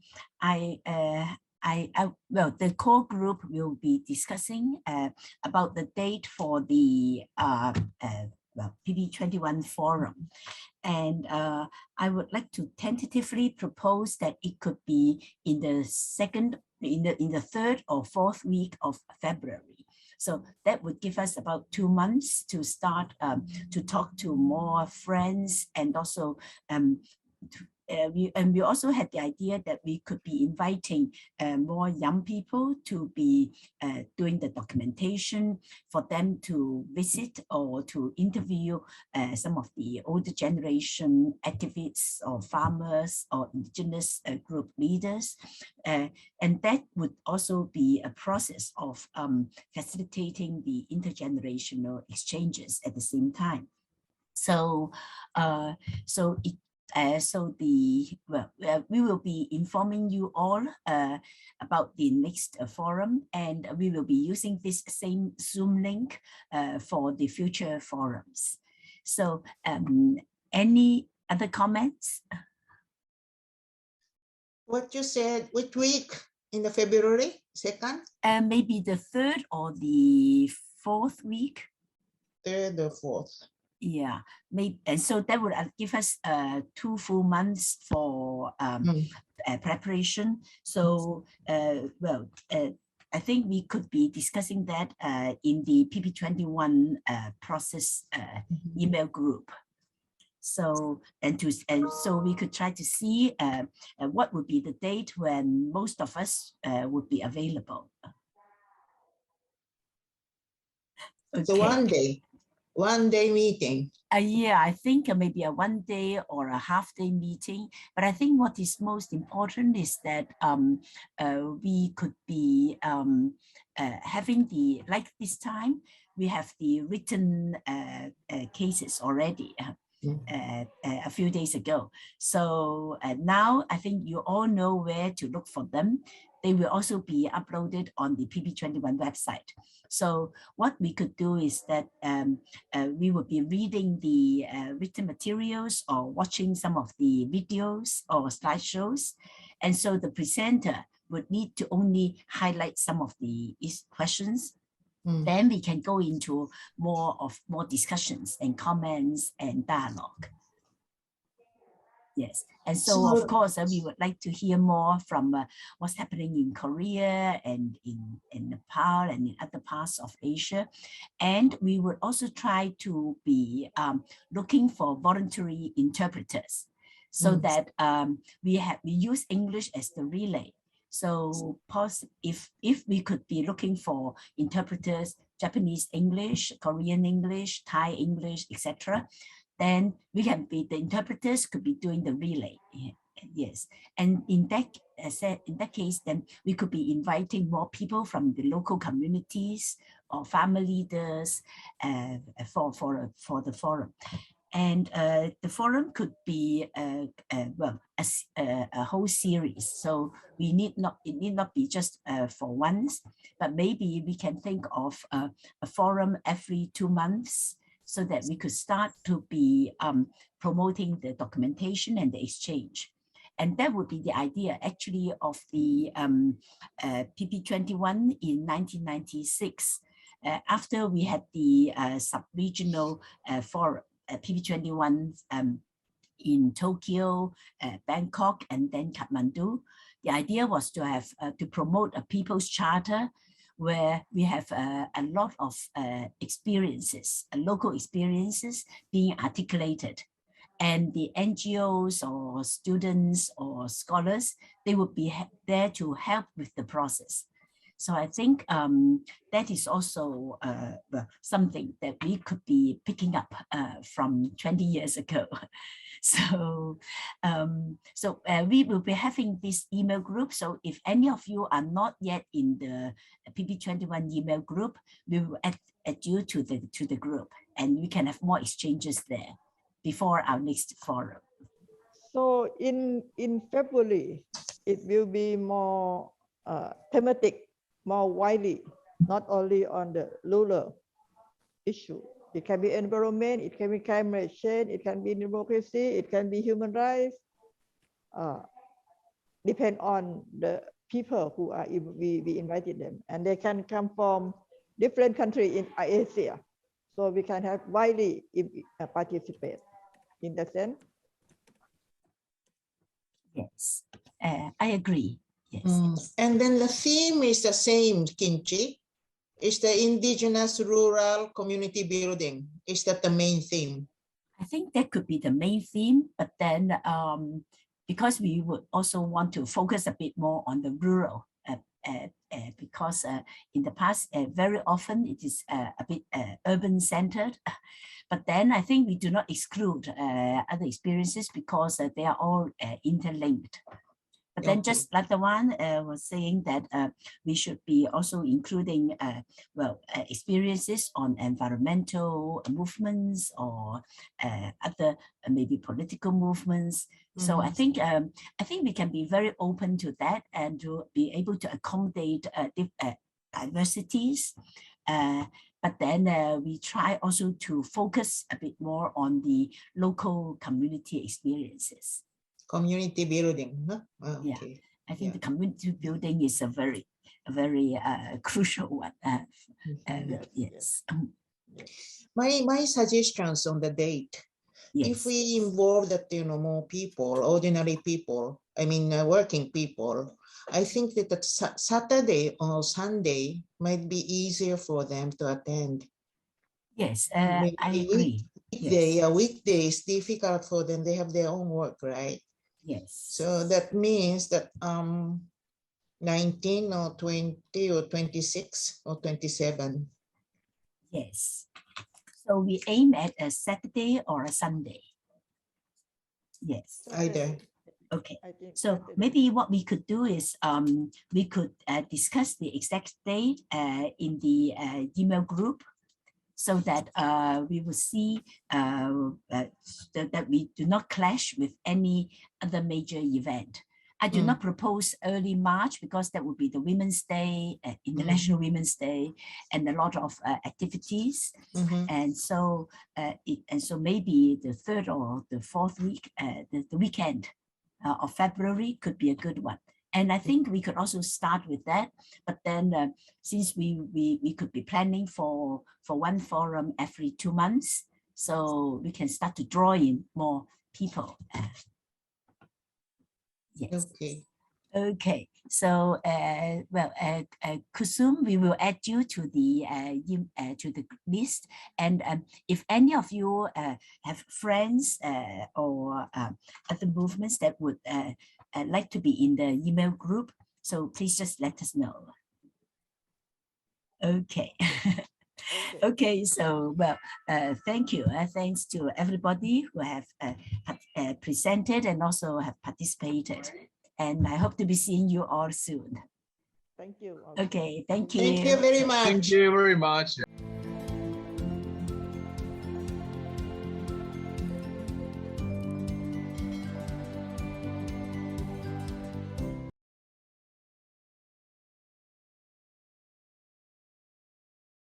core group will be discussing about the date for the PP21 Forum. And I would like to tentatively propose that it could be in the third or fourth week of February. So that would give us about 2 months to start to talk to more friends, and also we also had the idea that we could be inviting more young people to be doing the documentation, for them to visit or to interview some of the older generation activists or farmers or indigenous group leaders. And that would also be a process of facilitating the intergenerational exchanges at the same time. So, we will be informing you all about the next forum, and we will be using this same Zoom link for the future forums. So any other comments? What you said, which week in the February 2nd? Maybe the 3rd or the 4th week. 3rd or 4th. Yeah, maybe, and so that would give us 2 full months for preparation. So, I think we could be discussing that in the PP21 process email group. So, so we could try to see what would be the date when most of us would be available. Okay. So 1 day meeting. Yeah, I think maybe a 1 day or a half-day meeting. But I think what is most important is that we could be having like this time, we have the written cases already a few days ago. So now I think you all know where to look for them. They will also be uploaded on the PP21 website. So what we could do is that we would be reading the written materials or watching some of the videos or slideshows. And so the presenter would need to only highlight some of the questions. Then we can go into more discussions and comments and dialogue. Yes, and so of course we would like to hear more from what's happening in Korea and in Nepal and in other parts of Asia, and we would also try to be looking for voluntary interpreters, so that we use English as the relay. So if we could be looking for interpreters, Japanese English, Korean English, Thai English, etc., then we can be, the interpreters could be doing the relay. Yes, and in that case, then we could be inviting more people from the local communities or family leaders for the forum. And the forum could be well, a whole series. So it need not be just for once, but maybe we can think of a forum every 2 months, so that we could start to be promoting the documentation and the exchange. And that would be the idea actually of the PP21 in 1996, after we had the sub-regional forum, PP21 in Tokyo, Bangkok, and then Kathmandu. The idea was to have to promote a people's charter where we have a lot of experiences, local experiences being articulated. And the NGOs or students or scholars, they would be there to help with the process. So I think that is also something that we could be picking up from 20 years ago. So, we will be having this email group. So if any of you are not yet in the PP21 email group, we will add you to the group, and we can have more exchanges there before our next forum. So in February, it will be more thematic, more widely, not only on the rural issue. It can be environment, it can be climate change, it can be democracy, it can be human rights. Depend on the people who are, we invited them, and they can come from different countries in Asia. So we can have widely participate in that sense. Yes, I agree. Yes. And then the theme is the same, Kinchi. Is the indigenous rural community building? Is that the main theme? I think that could be the main theme, but then because we would also want to focus a bit more on the rural, because in the past, very often it is a bit urban centered, but then I think we do not exclude other experiences because they are all interlinked. But then just like the one was saying that we should be also including experiences on environmental movements or other maybe political movements. So I think we can be very open to that and to be able to accommodate diversities. But then we try also to focus a bit more on the local community experiences. Community building, huh? Oh, yeah, okay. I think the community building is a very crucial one. Yes. My suggestions on the date. Yes. If we involve that more people, ordinary people, I mean working people, I think that Saturday or Sunday might be easier for them to attend. Yes, I agree. Weekday is difficult for them. They have their own work, right? Yes. So that means that 19 or 20 or 26 or 27. Yes. So we aim at a Saturday or a Sunday. Yes. Either. Okay. So maybe what we could do is we could discuss the exact date in the email group, so that we will see that we do not clash with any other major event. I do not propose early March because that would be the Women's Day, International Women's Day, and a lot of activities. And so maybe the 3rd or the 4th week, the weekend of February could be a good one. And I think we could also start with that. But then since we could be planning for one forum every 2 months, so we can start to draw in more people. Yes. Okay. Okay, so Kusum, we will add you to the list, and if any of you have friends or other movements that would like to be in the email group, so please just let us know. Okay. Okay, so thank you. Thanks to everybody who have presented and also have participated. And I hope to be seeing you all soon. Thank you. Okay, thank you. Thank you very much. Thank you very much.